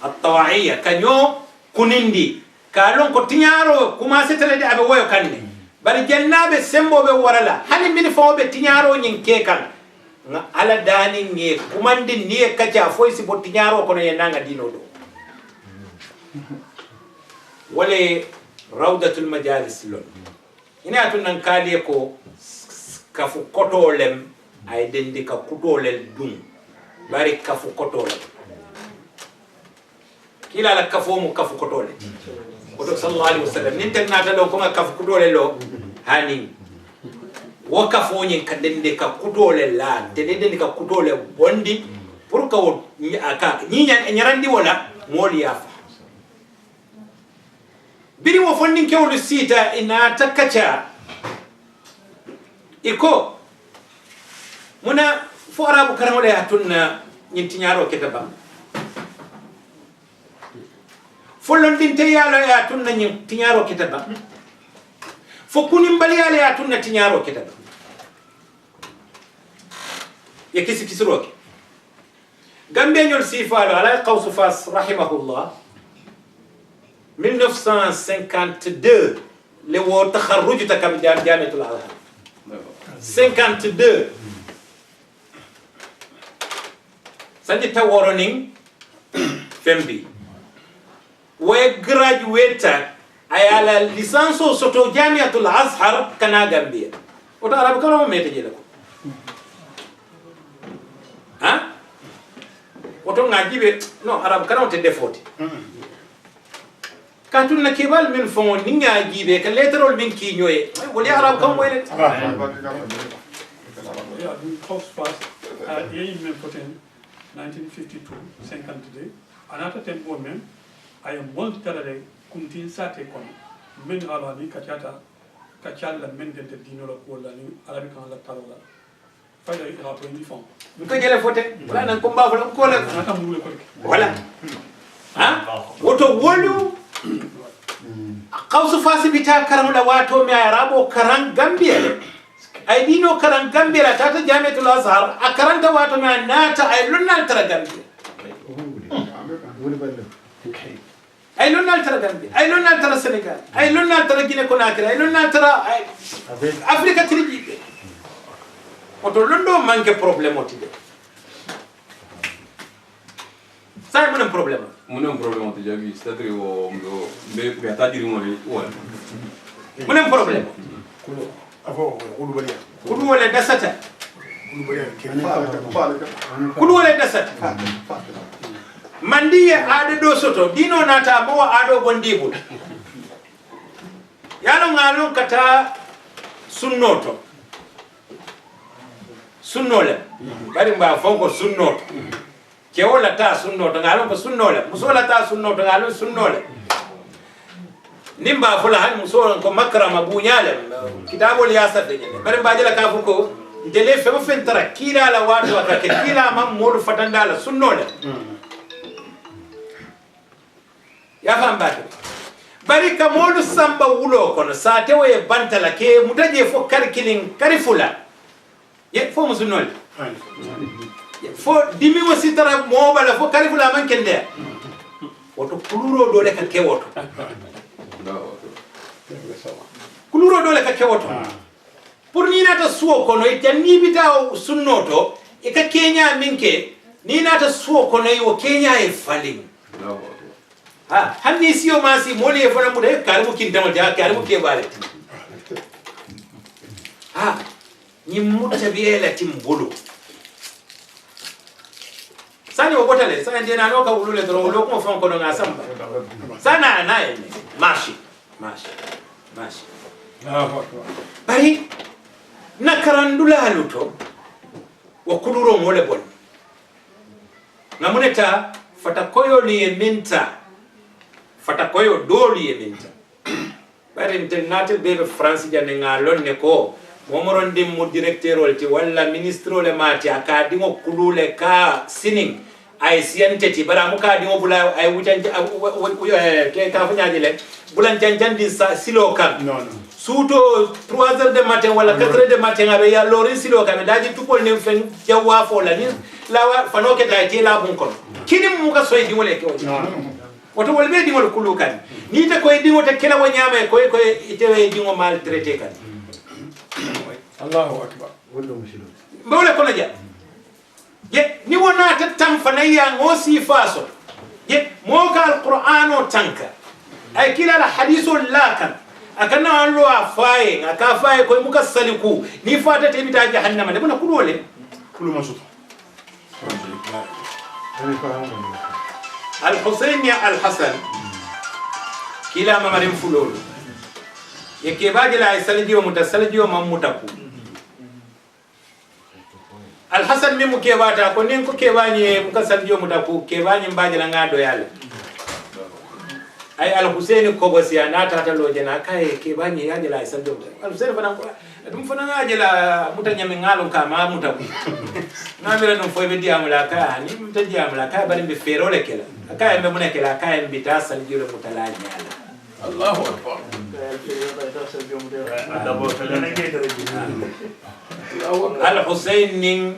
at-tawaiya ka ñoo kunindi ka lon ko tinyaro kuma setale de abe woyo kanne bari jannabe sembo be warala hani min fo be tinyaro nyin kekan nga ala dani nge kumandi ni kacha foisi bo tinyaro kono yenanga dino do wale rawdatul majalis lon ina tun nan kaliye ko kafu kotolem ay dendi ka kutolel dum bari kafu kotolem kila la kafu mu kafu kotole koto sallallahu alaihi wasallam nin tan nata do ko kafu kutolel lo hani wo kafu nyin ka dendi ka kutolel la dendi ka kutole bondi pour ka wo aka ni nyarandi wala moli yafa biri wo fondin kewlu sita ina takacha iko muna fo arabu karamole atunna nyinti nyaro ketaba fo londin te yalo ya tunna nyinti nyaro ketaba fo kunim bali yalo ya tunna tinyaro ketaba yakisi kisroke gambe nyol sifalo ala qawsu fas rahimahullah 1952 le wo takharruj takam jamiatul azhar 52 sanji taworoning fembi we graduate ayala lisanso soto jamiatul azhar kana gambia oto arab kala mete jela ko ha oto ngajibe no arab kala te defoti katun na kebal min fon ninga jibe ka letterol min ki nyoye wali arab kam wele yeah house pass yeyi men poten 1952 52 anata tempo men ay molti tarale kuntin sate kon men ala ni kachata kachalla men de dino la ko la ni arabi kan la talola fayda rapport ni fond ko jele fote wala nan ko mbafala ko la ata mulu ko wala ha woto wolu qawsu fasibita karamula wato mi arabo karan gambia ay dino karan gambia tata jamiatul azhar akaranta wato mi nata ay lunnal tara gambia ay lunnal tara gambia ay lunnal tara senegal ay lunnal tara guinée conakry ay lunnal tara afrique triji woto londo manque problème otide sai mon problème otide jabi c'est-à-dire o be ata diri mo wala mon problème afo kulubalia kudu wala dasata kudu wala dasata mandiye ade do soto dino nata mo ado gondibul yalo ngalo kata sunnoto sunnole bari mba fonko sunnoto ke wala ta sunnoto ngalo ko sunnole musola ta sunnoto ngalo sunnole nimba fula han musola ko makrama bunyale kitabul yasaf bari mba jela ka fuko ndele fe fentara kila la watu akake kila mam modu fatandala sunnole ya fambate bari ka modu samba wulo kono sa tewe bantala ke mutaje fo karkilin karifula ye fo musunol fo dimi wasitara mo bala fo karifula man kende woto kuluro dole ka kewoto kuluro dole ka kewoto pour ni nata suo kono e tanni bitaw sunnoto e ka kenya minke ni nata suo kono e o kenya e falling ha hanni siyo masi mole e fana mude karibu kindama ja karibu ke bare ha ni mutta biela timbulu sani o botale sani dena no ka ulule dro lo ko fon ko no ngasamba sana na ene mashi bari nakarandula luto wa kuluro mole bon namuneta fatakoyo ni minta fatakoyo doli e minta bari internate bebe france jane ngalon ne ko momoron dim mo directeur olti walla ministre ole mati akadi ngo kulule ka sining ay sienteti bara mo kadi ngo bula ay wutan ke ka fanyaaji le bulan janjandi sa silo kan non suto 3h de matin wala 4h de matin abe ya lorin silo kan daji tukol ne fen jawa fo la ni lawa fanoke ta ti la bun kon kini mu ka soy di wala ke woto wol be di wol kulu kan ni te koy di wota kala wanyama koy itewe di ngo maltraité kan Allahu akbar wodo mushilo mbole kono ja je ni wona ta tamfana ya ngosi faso je mo ka alqur'ano tanka ay kila la hadithu lakan akana allo afaye akafaye koy muka saliku ni fata te bita jahannama de bona kulole kulu masuto al-Husayn ya al-Hasan kila mamarim fulolo yake baje la saljiyo mutasaljiyo mamutaku al-Hasan mimu kebata ko nin ko kebanye muka saljiyo mutaku kebanye mbaje la ngado yale ay al-Husayn ko bosi anata taloje na kai kebanye yaje la saljiyo al-Husayn fana ko dum fana ngaje la mutanyame ngalo kama mutaku ngamira no foybe diamula ka ni mutajiamula ka bari be ferole kala akaya mbe munekela akaya mbita saljiyo mutalanya Allahu akbar al-Husayn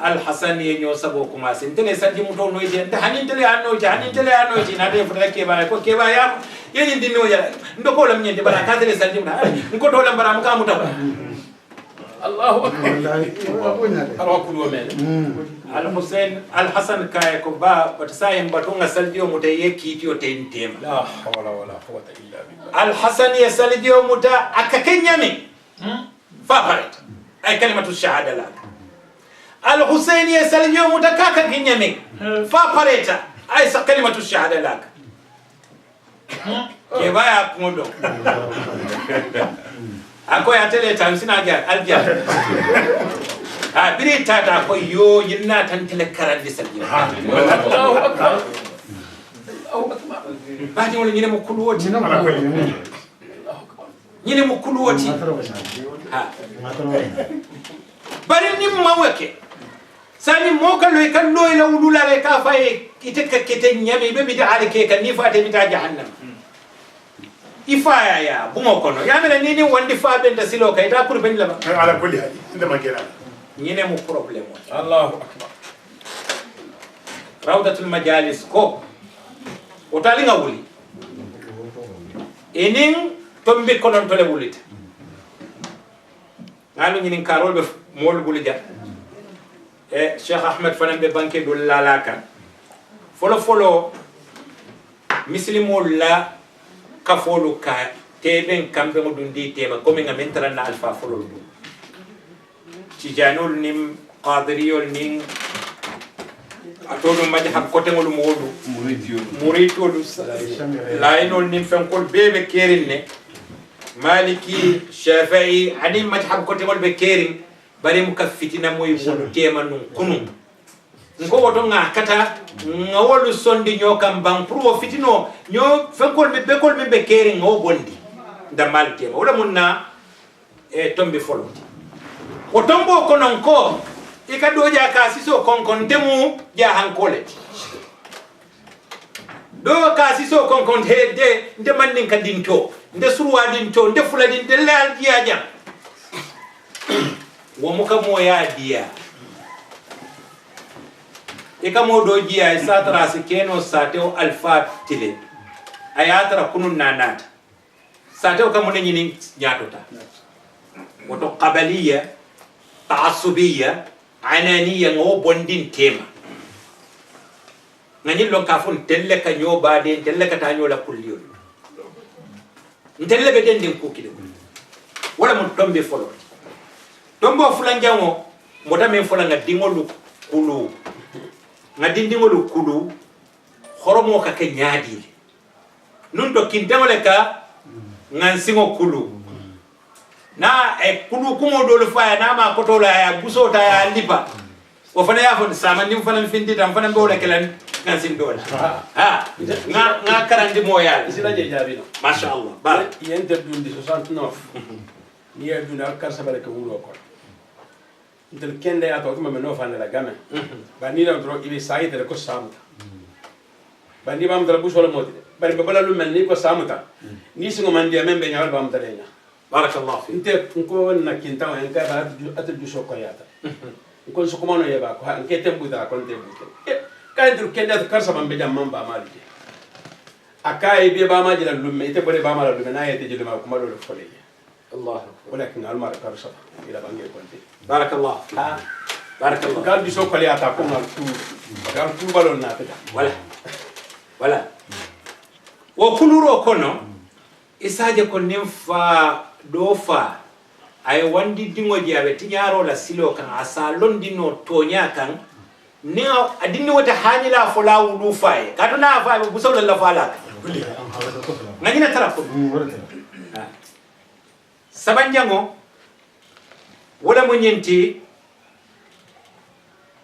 al-Hasan yenyo sabo kuma sintene sanji muto no je nda hanintele anno je na de fura ke ba ko ke ba ya yenyi dinno ya ndo ko lam nyende bara ka tele sanji muta ko to lam bara muka muta Allahu akbar arwakulu men al-Husayn al-Hasan kay ko ba batsayem batunga saljiyo muta yeki tiyo tentem la hawla wala quwwata illa billah al-Hasan ya saljiyo muta akakenyame fa faret ay kalimatu shahada la al-Husayn ya saljiyo muta kakakenyame fa pareta ay sa kalimatu shahada la ke baya kundo ako ya tele tansina ga alja biri tata ko yo yinna tan tele karande saljiyo Allahu akbar badi wala nyine mo kulwoti nyine mo kulwoti ha bari ni mawake sani moka loy kan loy la wulula le ka fay ite ka kete nyame be bida ale ke kan ni fate bita jahannam ifaya ya bungo kono ya mele nini wandi fa ben da silo kay ta pour ben la ala kulli hali inda makera ñene mu problème Allahu akbar rawdatul majalis ko o tali nga wuli enin tombi konon tole wulita ngalu ñinin karol be mol buli ja e Cheikh Ahmed fanan be banque do lalaka folo muslimol la kafolu ka teben kambe mo dundi tema comme nga mentara na alfa folo do ci janul nim qadiriyol nim atoɗum madhab côté ngol modu muritolu laynol nim fenkol bebe kerin ne maliki shafi'i ani madhab côté ngol be kerin bari mu kafitina moy wonu tema nun kunu ngo woto nga kata ngawolu sondi nyokam bang pro fitino nyo fenkol be bekol be kerin ngo bondi da mal tema wala munna e tombe folo o tombo konon ko ika doja ka siso konkon temu ja hankole do ka siso konkon hede nde mannin ka dinto nde surwa dinto nde fula din de lal jiaja wo muka moya dia ika mo do jiya satara se keno sateo alfa tile ayatra kunun nanata sateo ka mun nyini nyatota woto qabaliya ta'assubiyya ananiya ngo bondin tema ngani lon ka fon telle ka nyoba de telle ka ta nyola kulliyo ntelle be den den ko kide wala mun tombe folo tombo fulanjango mota men fola nga dingolu kulu nga dingolu kulu horomo ka ke nyaadi nun do kindangole ka ngansingo kulu na e kulu kumo dole fa na ma kotola ya busota ya lipa o fana ya fon sama nim fana findi tam fana be wala kelan nan sin dola ha nga karandi moya isila je jabi no masha Allah ba yente dundi 69 ni ya dunda kar sabale ko wulo ko ntel kende ya to kuma me no fana la game ba ni la tro ibe saite ko samuta ba ni bam dara busolo moti bari be bala lu mel ni ko samuta ni singo mandi membe nyaal bam dara nya barakallahu fi inte ko na kinta en ka ba atu du sokoyata ko so ko mano yeba ko en kete buda ko te buda ka ndur kende kar sa bam be jam mamba malike akai be ba ma jila lumme ite bore ba ma lumme na yete jilma ko malo fole Allah walakin al mar kar sa ila bangi ko te barakallahu ha barakallahu kal du sokoyata ko ngal tu balon na ta wala wo kuluro kono isaje ko nimfa dofa ay wandi dingo jabe tinyaro la silo kan asa londino tonya kan ni adini wata hanila fola wulu faye kaduna fa bu sawla la fala ngani na tarafo sabanjango wala mo nyenti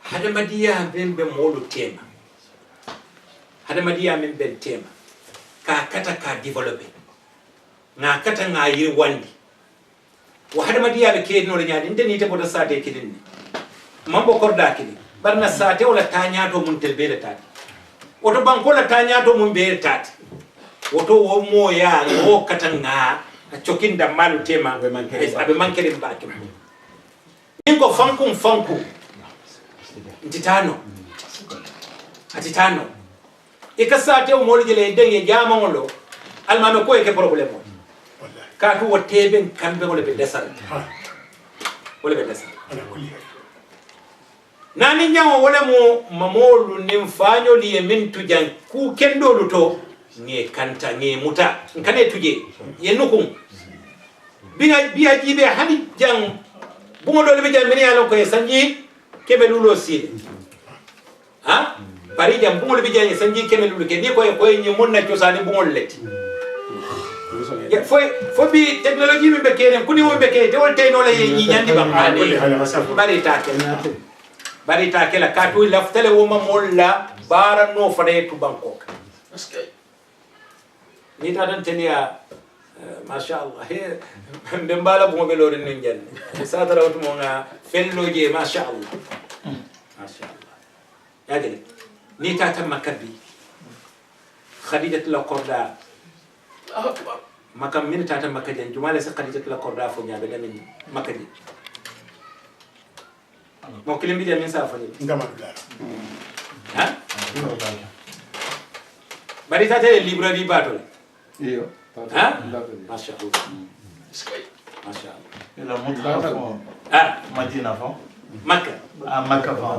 hada madiya bembe molu tema hada madiya men ben tema ka kata ka developer na kata nga yir wandi wa hada madiya be ke no nyaade ndeni te boda sate kidin mambo korda kidin barna sate wala tanyato mun telbele tati oto banko la tanyato mun be tati oto wo moya o kata nga chokinda malu tema abe mankere mbaki ningo fanku ntitano atitano ikasate o moli jele denye jama ngolo almame ko e problème ka to woteben kambe wala be desal nani nyawo wala mo mamolu nim fanyo li min tujan ku kendo luto nge kanta nge muta nkane tuje yenukum biya jibe hani jang bungo dole be jam meni alon ko sanji kebe lulo sile ha bari jam bungo be jam sanji kebe lulo ke ni ko nyi monna ciosani bungo letti fo bi technology mi be kene kuni mo be kene te wolte no la yi nyandi ba bari ta kala ka to laftale wo ma molla bara no fare to bangkok ni ta dan tenia masha Allah be mbala bo be lori nin janne sa tara watu mo nga felloje masha Allah yadele ni tata makabi khadijat la korda makam min tata makaji jumala sa khadijat la korda fo nyabe min makaji mo kilim bi min sa fa ni ngama dara ha bari tata librairie batol iyo ha masha Allah masha Allah ila mudla fo Madina fo Makka Makka fo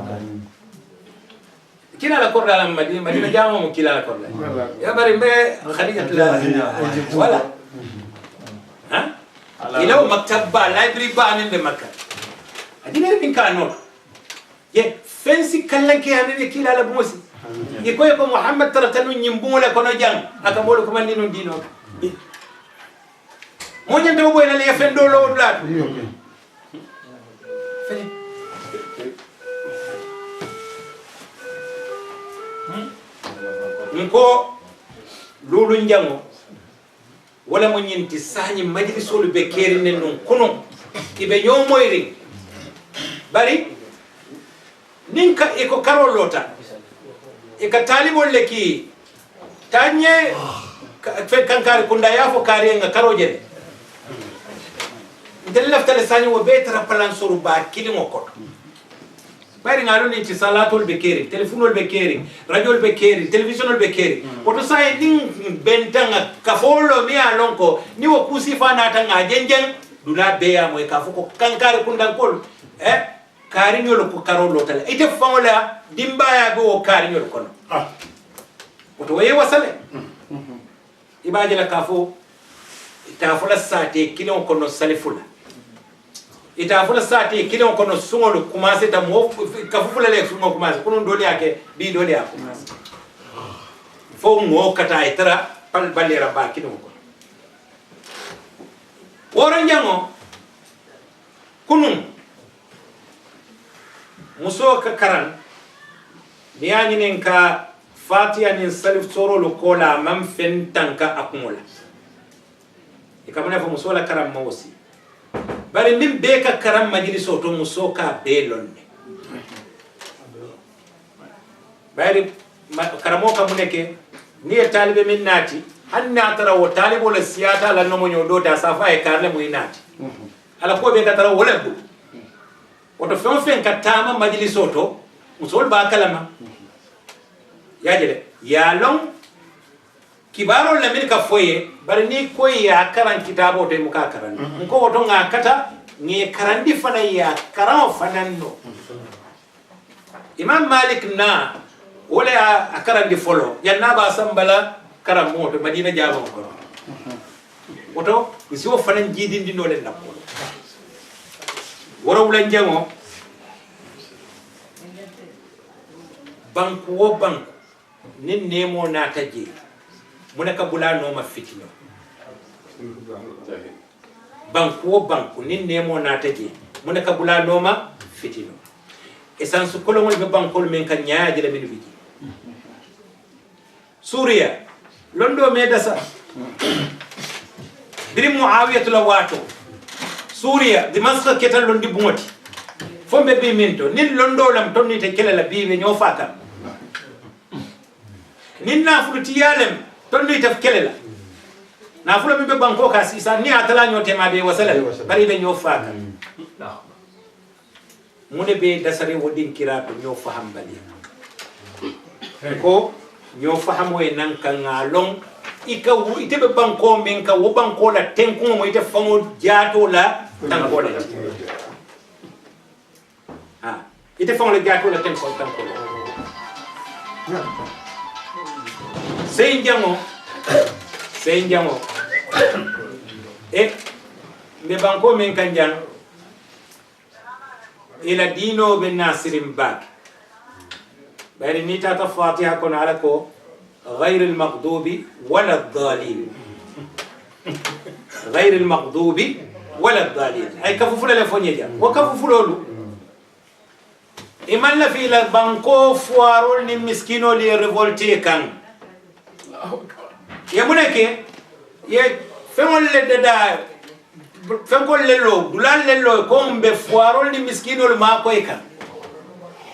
kila la korda la Madina jama mo kila la korda ya bari mbe khadija la wala ha ila maktab ba library ba min be Makka adina min kano ye fensi kallanke hanne kila la bosi ye ko Muhammad taratanu nyimbula kono jang aka molo ko mandi non dino mo nyanta boy na le fendo lo blat nko lulu njango wala mo nyinti sañi majlisolu be keri nen non kono ibe nyomoyri bari ninka eko karolota e ka talibol leki tanye fe kankar kunda yafo kari nga karoje ndel laftale sañi wo betra plan suru ba kilimo ko bari ngalo ni ci salatul be keri telefonol be keri radio be keri televisionol be keri oto say ding bentanga kafolo mi alonko ni wo kusifa na tanga jenjen dula be ya moy kafuko kankar kunda kol kari nyolo ko karolo tale ite fawola dimbaya go kari nyolo kono oto waye wasale ibaje la kafo itafula sate kilo kono salifula itafula sate kilo kono sungolo kumase ta mo kafufula le sungo kumase kono doli yake bi doli yako fo mo kata itara pal balera ba kilo ko woro nyango kunun muso ka karan niyani nen ka fatiha nin salif soro lo kola mam fen tanka akumola ikamana fa muso la karam mawsi bari min be ka karam majliso to muso ka be lonne bari karamo ka muneke ni talibe min nati hanna tara wo talibo la siyata la no mo nyodo ta safa e karle mo inati ala ko be ka tara wala bu oto fen ka tama majliso to muso ba kalama yajele ya long kibaro la min ka foye bari ni ko ya karan kitabo to muka karan ko woto nga kata ni karandi fana ya karan fananno Imam Malik na wala akarandi folo yanna ba sambala karam moto Madina jabo ko woto isiwo fanan jidindi no len nakko woro wulan jango banku wo banku nin nemo na taje munaka bula no ma fitino banku wo banku nin nemo na taje munaka bula no ma fitino essence ko lomol be banku men kan nyaaje la min biji Suriya londo me dasa biri Muawiyah la wato Suriya Damascus ketal londi bungoti fombe be minto nin londo lam tonni te kelela bibe ño fakam nin nafuluti yalem tonni taf kelela nafulo mi be banko ka sisa ni atala ñote ma be wasala bari be ño fakam mune be dasare wodin kira to ño faham bali ko ño faham way nan ka ngalong ika wu ite be banko men ka wo banko la tenku mo ite fango jato la tanko la ite fango la jato la tenko tanko la Seinjango me banko men kanjang ila dino be nasirim bak bari ni tata fatiha kon ala ko غير المغضوب ولا الضالين غير المغضوب ولا الضالين اي كففول لا فونيجا وكففولولو iman la fi la banko foirol ni miskino li revolté kan ya muneke ye fengol le dada fengol lello dulal lello ko mbe foirol ni miskinol ma ko e kan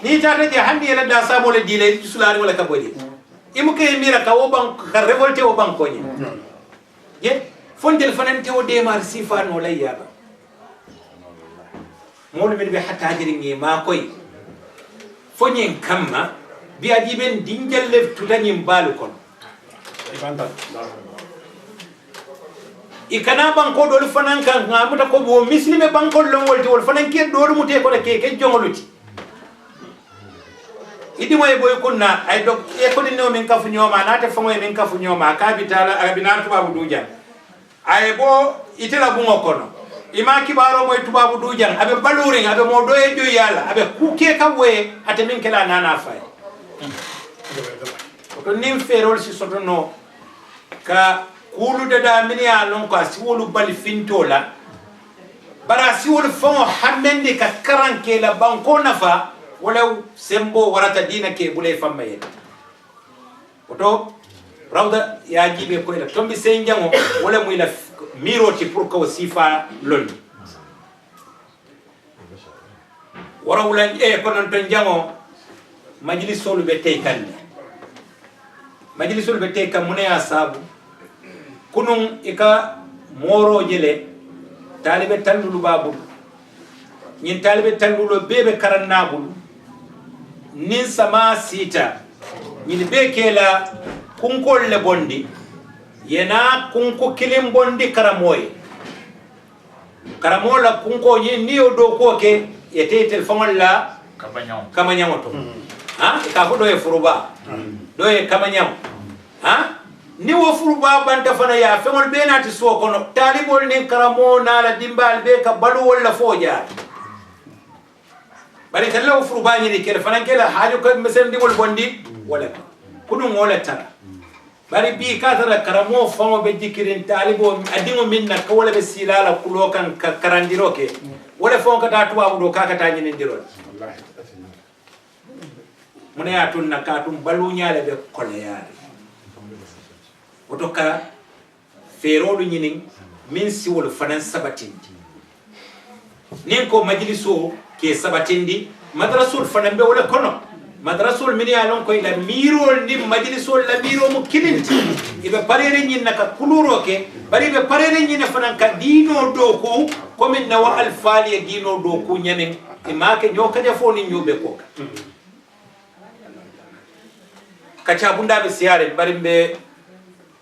ni tata je handi ela da samo le dile sulari wala kabodi imu ke mira ka o ban ka revolte o ban ko ni ye fondel fanante o de mar sifano la yaba molu min be hatta jiri ngi ma koy fonyen kamma bi adiben dinjal le tutani mbalu kon ikana banko dol fanan kan ngamuta ko bo muslime banko longol ti wol fanan ke do mute ko ke jongoluti idi moy boy kunna ay dok e ko dinno min kafu nyoma na ta fango min kafu nyoma ka bitala abina tubabu dujan ay bo itela bungo kono ima kibaro moy tubabu dujan abe baluring abe mo do e joy yalla abe kuke kawe ate min kala nana fay ko nim ferol si sotono ka kulu dada mini ya lon ko siwolu bali fintola bara siwolu fango hammende ka karanke la banko nafa wala sembo warata dina ke bulay fammaye oto rawda ya jibe ko ila tombi senjango wala muy la miroti pour ko sifa lol wara wala e ko non tan jango majlisolu be tay kan majlisolu be tay kan muneya sabu kunun ika moro jele talibe tandulu babu nyin talibe tandulo bebe karannabul nin sama sita nyin be kela kunkol le bondi yena kunko kilim bondi karamola kunko nyin niyo do koke yete telefon la kamanyam to ha ka ko do e furuba do e kamanyam ha ni wo furuba banta fana ya fengol be nati so kono talibol nin karamo na la dimbal be ka balu wala foja bari kala wo furuba ni ke fana kala haaju ko mesem dimol bondi wala kunu ngola tara bari bi ka tara karamo famo be dikirin talibo adingo minna ko wala be silala kulo kan karandiro ke wala fon ka ta tuwa do ka ta nyini ndiro wallahi mune ya tunna ka tum balu nyaale be kolayari otoka ferolu nyinin min siwol fanan sabatindi nin ko majliso ke sabatindi madrasul fanan be wala kono madrasul min ya lon ko ila mirol ni majlisul la miro mu kilinti ibe parere nyin naka kuluro ke bari be parere nyin fanan ka dino do ko min na wa alfali dino do ko nyamin e make nyoka defo ni nyobe ko kacha bunda be siare bari be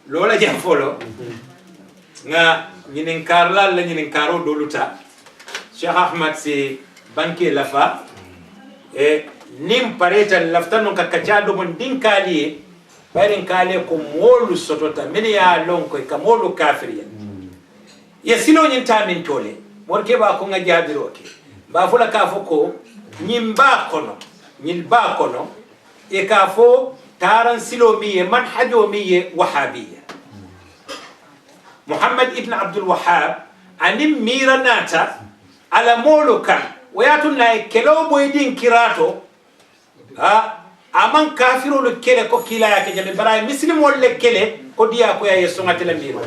lola jafolo nga nyinin karla la nyinin karo doluta Cheikh Ahmad si banke lafa e nim pareta laftano ka kachado mon dinkali barin kale ko molu sotota mini ya lonko ka molu kafiriya ya silo nyin tamin tole morke ba ko nga jabiro ke ba fula ka foko nyimba kono e ka fo taran silo miye manhajo miye wahabiyya Muhammad ibn Abdul Wahhab anim miranata ala moluka wayatu na kelo boydin kirato aman kafiro le kele ko kila yake jabe bara muslim wala kele ko dia ko ya songati la miro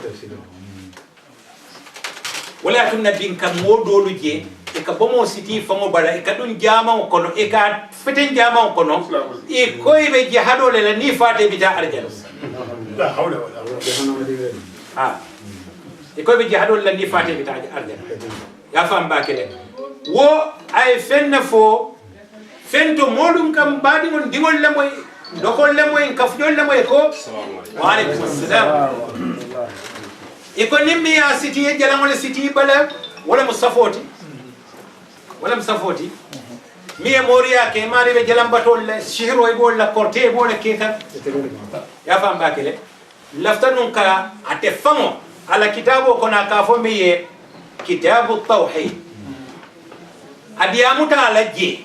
wala tunna bin kam modolu je e ka bomo siti fango bala e ka dun jama kono e ka feten jama kono e koybe jihado le la ni fate bita arjal la hawla wala quwwata e koybe jihado le ni fate bita arjal ya fam bakele wo ay fenna fo fento modum kam badi mon dingol le moy dokol le moy kafjol le moy ko wa alaykum assalam e ko nimmi ya siti e jalam wala siti bala wala musafoti mi e moria ke mari be jalam batol shihro e bol la corte e bol ke kan ya fam bakele laftanun ka ate famo ala kitabo kona ka fo mi e kitabu tawhid adiyamuta alaji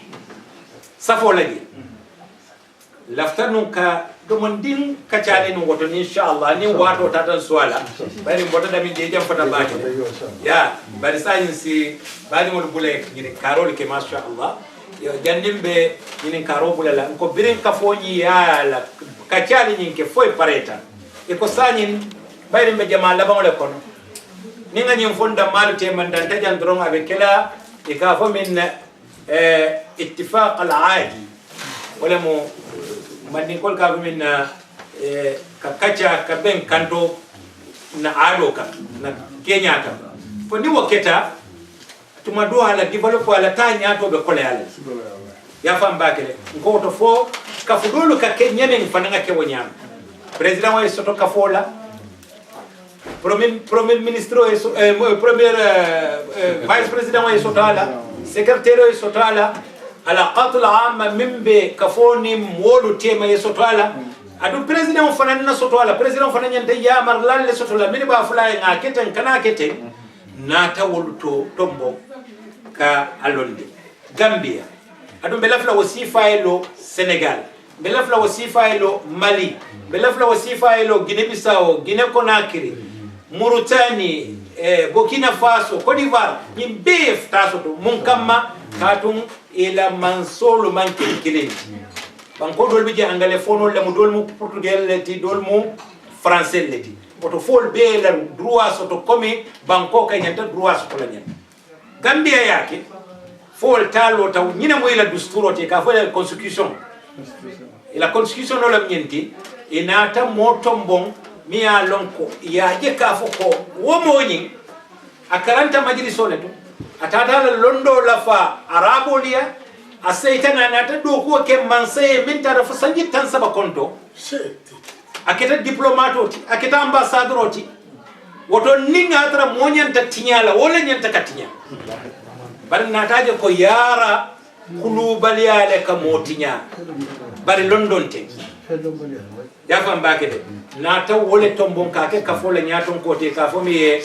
safo laji laftanun ka domondin kacale no woto inshallah ni wato tatan swala bari mbota dami je jam fata baake ya bari sayin si bari mo bulay ni karol ke masha Allah yo jandimbe ni karo bulala ko birin ka foni ya la kacale ni ke foy pareta e ko sanyin bari mbe jama la bangole kono ninga nyim fonda malte man dan tajan dron abe kala ikafo min ittifaq al-aadi wala mo man ni kol ka min ka kacha ka ben kanto na ado ka na Kenya ka fo ni waketa tuma do ala develop ala tanya to be kole ala ya fam bakele ko to fo ka fudulu ka Kenya men fananga ke wonyam president wa soto ka fola premier ministre premier vice president wa soto ala secrétaire wa soto ala alaqat al-amma mimbe kafoni molu tema ya soto ala adu president fana na soto ala president fana nyanta yamar lalle soto la mini ba fulay nga keten kana keten na tawulto tombo ka alonde Gambia adu belafla wasifa elo Senegal belafla wasifa elo Mali belafla wasifa elo Guinea Bissau Guinea Conakry Mauritanie Burkina Faso Côte d'Ivoire nyimbe taso to munkama katum ila mansolo mankin kilin banko dol bije angale fono le mu dol mu portugais leti dol mu français leti oto fol be la droit soto comme banko kay nyanta droit soto la nyanta Gambia yake fol talo taw nyina mo ila dusturo te ka fol constitution ila constitution no la nyenti inata motombon miya lonko ya je ka foko wo moñi akaranta majliso leto atata londo la fa arabolia asaitana nata do ko ke mansaye min tara fa sanji tan saba konto aketa diplomatoti aketa ambassadoroti woto ninga tara moñanta tinyala wala nyanta katinya bar nataje ko yara kulubali ale ka motinya bari london te ya fam bakede nata wole tombon ka ke ka fola nyaton kote ka fo mi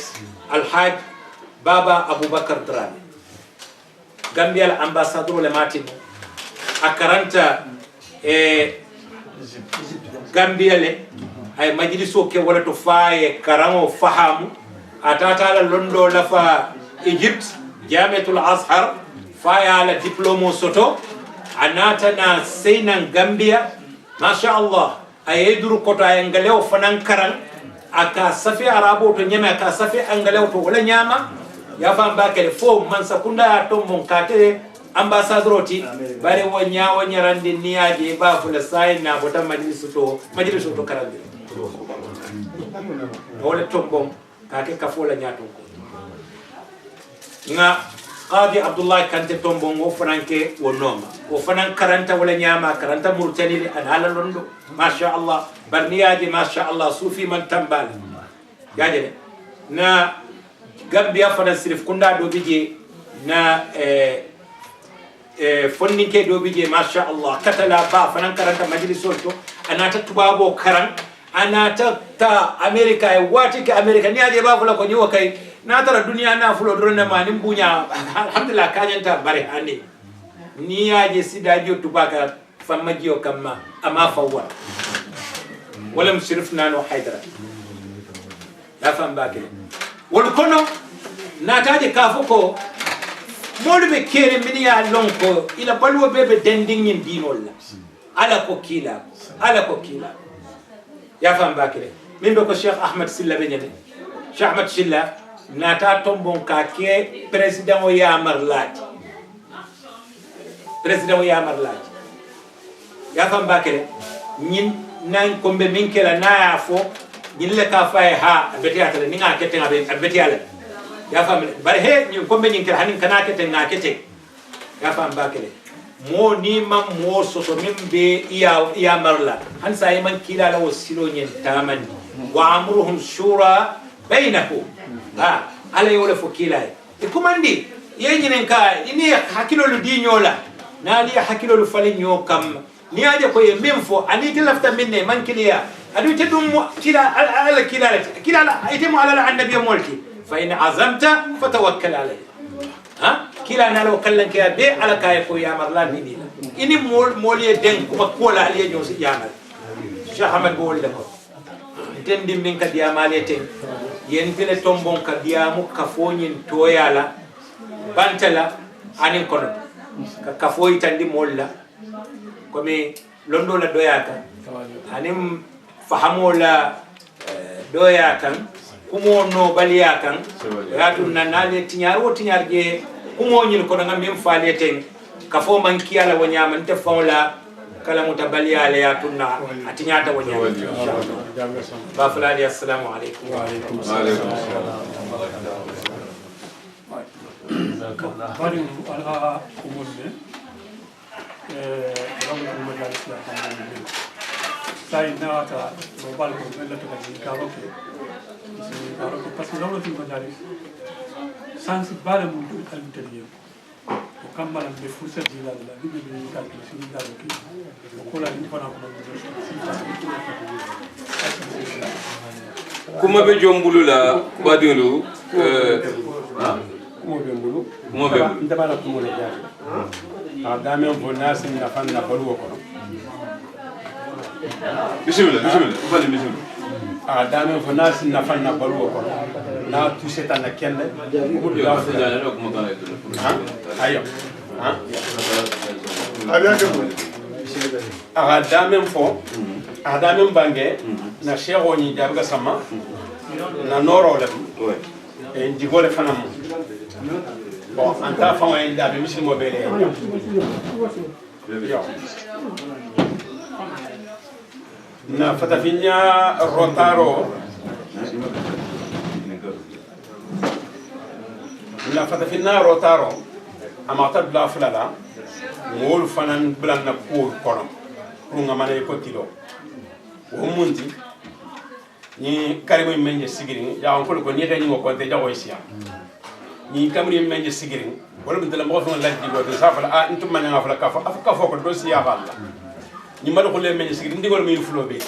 alhaj baba abubakar Dramé Gambia la ambassadeur le matin akaranta Gambia le ay majliso ke wala to faaye karamo fahamu atata la londo la fa Egypt Jamiatul Azhar faya la diplomo soto anata na seynan Gambia masha Allah ayeduru koto ay ngalew fanan karan aka safi arabo to nyama aka safi angalew to wala nyama ya fam bakere fo man sakunda to mon kate ambassadoroti bare wonya rande niyaje ba fula sai na botan majlisu to karande wala tombom kake kafola nyato ko nga qadi Abdullah Kante tombom wo franke wo noma wo fanan karanta wala nyama karanta murtani an hala londo masha Allah barniyaje masha Allah sufi man tambal yaje na Gambia fana sirif kunda do bije na fonninke do bije masha Allah katala ba fana karanta majliso to anata tubabo karan anata ta America e wati ka America ni aje ba fula ko nyiwa kai na tara duniya na fulo drone ma nim bunya alhamdulillah kanyanta bare hande ni aje sidajo tubaka famajiyo kamma ama fawwa wala musrifna no haidara la fam bakire wol kono nataje kafuko molbe kere mini ya lonko ila balwo bebe dending yin dinol la ala ko kila ya fam bakire mimbe ko Cheikh Ahmed Silla benyane Cheikh Ahmed Silla nata tombon ka ke president o yamar lati ya fam bakire nyin nan kombe min kela na fo nyin le ka fay ha betiata ni nga kete betiala ya fam bare he ni kombe nyin kela hanin kana kete nga kete ya fam bakele mo ni mam mo soso mimbe iya marla han sai man kila la wasilo nyen taman wa amruhum shura bainahu ha ala yole fo kila e kumandi yenyinen ka ini hakilo lu dinyola na li hakilo lu falinyo kam ni aje ko e memfo ani tilafta minne man kiliya adu tedum kila ala kila itemu ala annabi molti fa in azamta fatawakkal alayhi ha kila na lo kallan ke be ala kay ko yamar la ni ini moliye den ko kola aliye nyosi yamal Cheikh Ahmed bo wolde ko tendi min ka diamale ten yen tele tombon ka diamu ka fonyin toyala bantala anin kono ka kafoyi tandi molla komi londo la doyaka anim fahamola doyakan kumo no baliya kan yatu nanale tinyar wo tinyar je kumo nyil ko nga mem faale ten ka fo man kiyala wo nyama nte fawla kala mutabaliya le yatunna atinyata wo nyama ba fulani assalamu alaikum wa alaikum assalam bari ala kumulde ramu majalis la kamane sai nata no bal ko mel to kan karoke si karoke parce que lawlo tin majalis sans bala mu dul kalmitaliye ko kamala be fursa dila la bibe be kalki si dala ki ko la ni fana ko kuma be jombulu la badinlu kuma be mbulu ndabala kuma le jaati dame fo nasin na fanna balu ko bismillah bali bismillah dame fo nasin na fanna balu ko na tu setan na kende ko la fa dana ko mo kana ayo dame bange na shego ni jabuga sama na noro le e ndigole fanam bon anta fa wa inda be muslimo bele na fatafinya rotaro na fatafinya rotaro amata bla fulala ngol fanan blan na ko kono runga mane ko tilo o munti ni karimo menje sigiri ya on ko ni gani ko te jago isia ni kamri menje sigiri wala bidala mo fa la digo to safala antum man nga fa ka fa ko do sia balla ni mal ko le menje sigiri ndigol mi fulo be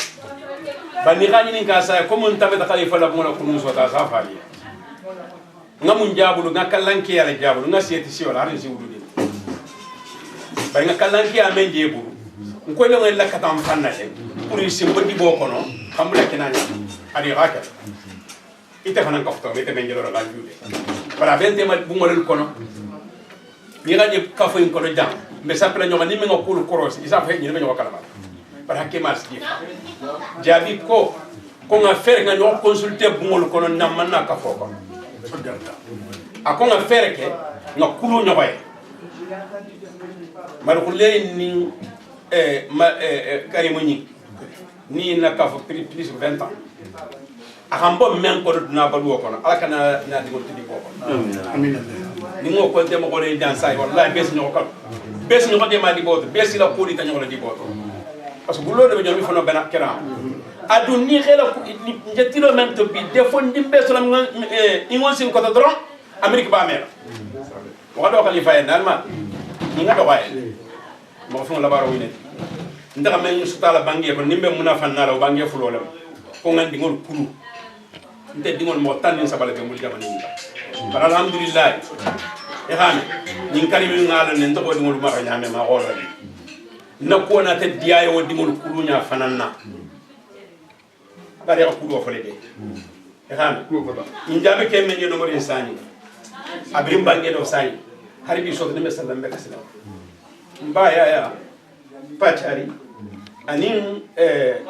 ba ni gani ni ka sa ko mun tabe ta khalifa la mo na kunu so ta safali nga mun jabulu nga kallanki yala jabulu nga seti si wala harin si wududi ba nga kallanki amenje buru ko le ngel la katam fanna e pour si mbodi bo kono xamula kinanya adi haka ite fanan kafto mete menje lo la jude para bente ma bu ngolel kono ni gaje kafo in kono jam me sapla nyoma ni me ngokul koros isa fa ni me nyoma kala para ke mas ki jabi ko nga fer nga no consulter bu ngol kono namana kafo ko ako nga fer ke nga kulu nyoy mar ko le ni karimo ni na kafo plus 20 ans akambo men ko na balu ko ala kana na digo tidi ko amin ni ngo ko te mo ko re dan sai wallahi bes nyoko bes nyoko de ma di boto bes la ko di tan nyoko di boto parce que bulo de be jomi fono bena kera adu ni xela ni jetilo men to bi defon dimbe so lam ni ngon sin ko to dron amerique ba mer wa do khalifa en alma ni nga do waye mo fon la baro wine ndaka men ñu sutala bangi ko nimbe muna fanala bangi fulo lam ko ngandi ngol kulu nte dingol mo tan sabala be mul jamani par alhamdulillah e xane ñi karimi ngala ne ndoko dingol ma ñame ma xola na ko na te diayo dingol kulu nya fananna bare ko kulu fole de e xane injabe ke men no mari sani abrim bangi do sani harbi so de mesalam be kasila mbaya ya pachari anin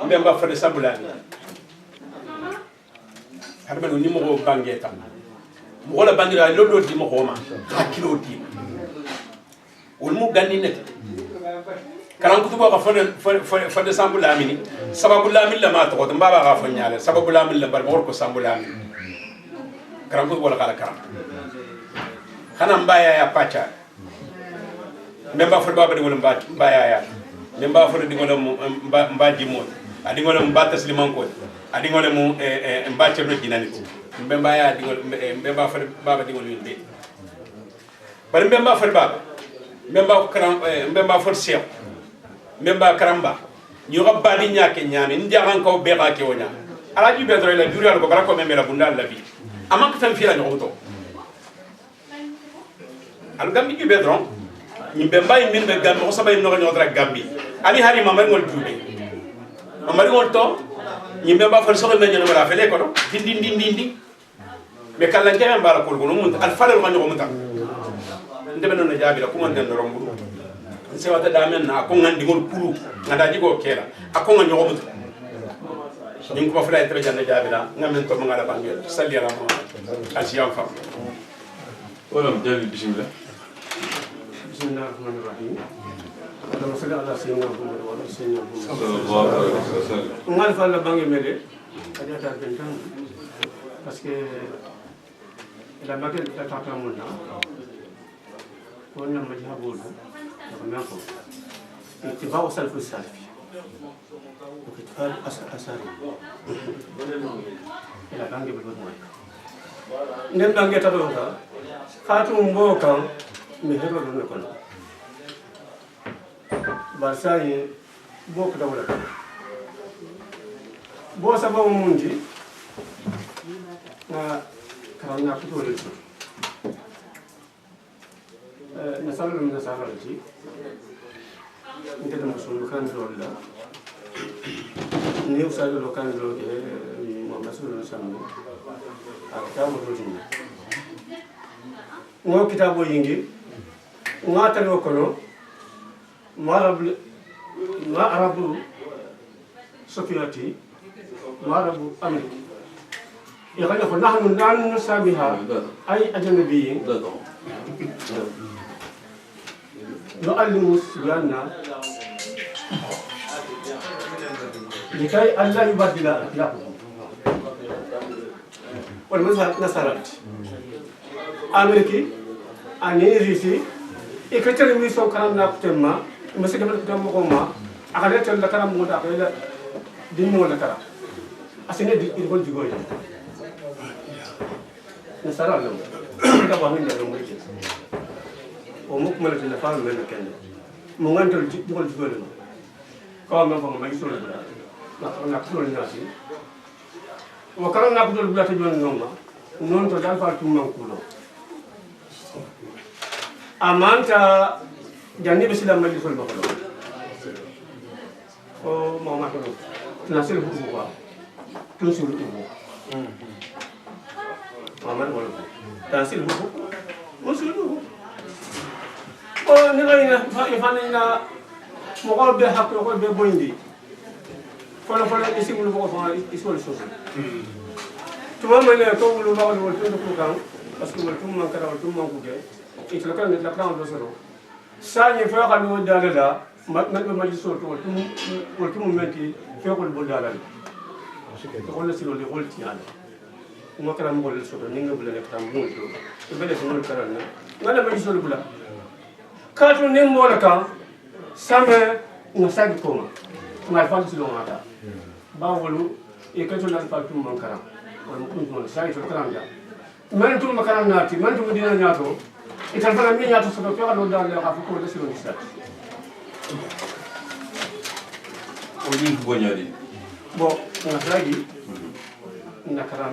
mbemba fode sabulani harbe no nimo bangeta mo wala bangira lodo di mo xoma hakilo di wol mu ganni net karam ko tuba fode sabulani ni sabulani la ma to ko mbaba ga fo nyaale sabulani la bar mo ko sabulani karam ko wala kala karam xana mbaya ya pachari memba fo baba de wala mbaya ya memba fo de wala mbaji mo adi wala mbata sliman ko adi wala mu mbache no dinanit memba ya di memba fo baba de wala yinde bar memba fo baba memba karam memba fo cheikh memba karamba ñu ga badi ñake ñame ndi an ko be ba ke wonya ala ju be dro la duri ko bara ko memela bundal la bi amak tan fi la ñu to al gambi ju be dro ni bemba min be gambi ko sabay no dra gambi ali hari mamar ngol jube mamar ngol to ni bemba fa so na ñu wala fele ko do dindi be kala ngere mbala ko no mun al falal ma ñu ko mutam ndebe no na jabi la ko mon den rombu se wata damen na ko ngandi ngol kulu ngada jigo kela ako nga ñu ko mutam نينكو فلا يترجع نجابنا نمن تو مغالا بانجل صلي على محمد اشياء فهم ولا مجال بسم الله بسم الله الرحمن الرحيم اللهم صل على سيدنا محمد وعلى سيدنا محمد صلى الله عليه وسلم ngal fa la bangi mele ada ta bentan parce que la magal ta ta mon na ko na majhabul ko na ko اتباع سلف السلف وكتفال أساري إلى بانجي بالمدموع نم بانجي تدوكا خاتم مبوكا مهرو لنكونا بارساي بوك دولة بو سبب منجي كرانا كتولي نسال من نسال الجي نتكلم مسؤول كان دولا نيو سالو لو كان لو مسؤول نسمو كتاب الرجوم نو كتاب ينجي ناتلو كنو ما عرب سفياتي ما عرب أمريكا يقول نحن نسميها أي أجنبيين نعلم صبياننا لكي ألا يبدل أخلاقهم والمذهب نصرت أمريكي أني ريسي إكتر ميسو كلام ناقتما مسك من كلام مقوما أكلت الكلام مودا أكلت دين مودا كلام أسنى يقول جوي نصرت لهم كذا وامين لهم ومكمل في النفاق من المكان مغنتر يقول جوي كلام نفهم ما يسول بلا نقول الناس وكلام نقول بلا تجون نوما نون تجال فاتم منقولو أمانتا جاني بسلا ما يسول بقولو أو ما ما كلو تناسل بقولوا تنسل بقولوا ما ما بقولوا تناسل بقولوا مسل بقولوا أو نلاقينا يفعلنا مقال بحق مقال ببويندي فلا يسمى المقال فما يسمى الشوشة تمام أنا كون لو بعد ولتون كلام بس كم ولتون ما كذا ولتون ما كوجي إتلقى نتلقى عن دوسرو ساني فيا كانوا دالا ما يسول ولتون منتي فيا كل بدالا تقول لسيلو اللي قلت يعني ما كلام مقول الشوشة نيجي بلا نكتام مولتو تبدأ سنول كلامنا ما لا ما يسول بلا كاتو نيم ولا كا سامع نساعد كوما ما يفعل سلو ماتا باولو يكتو نالفال توم مانكرا ونكون توم سايد الكلام ده من توم مكان ناتي من توم دينا ناتو يتفعل مين ناتو سلو كيا لو دار له خافو كل سلو نسات ودين بنيادي بو نساعد نكرا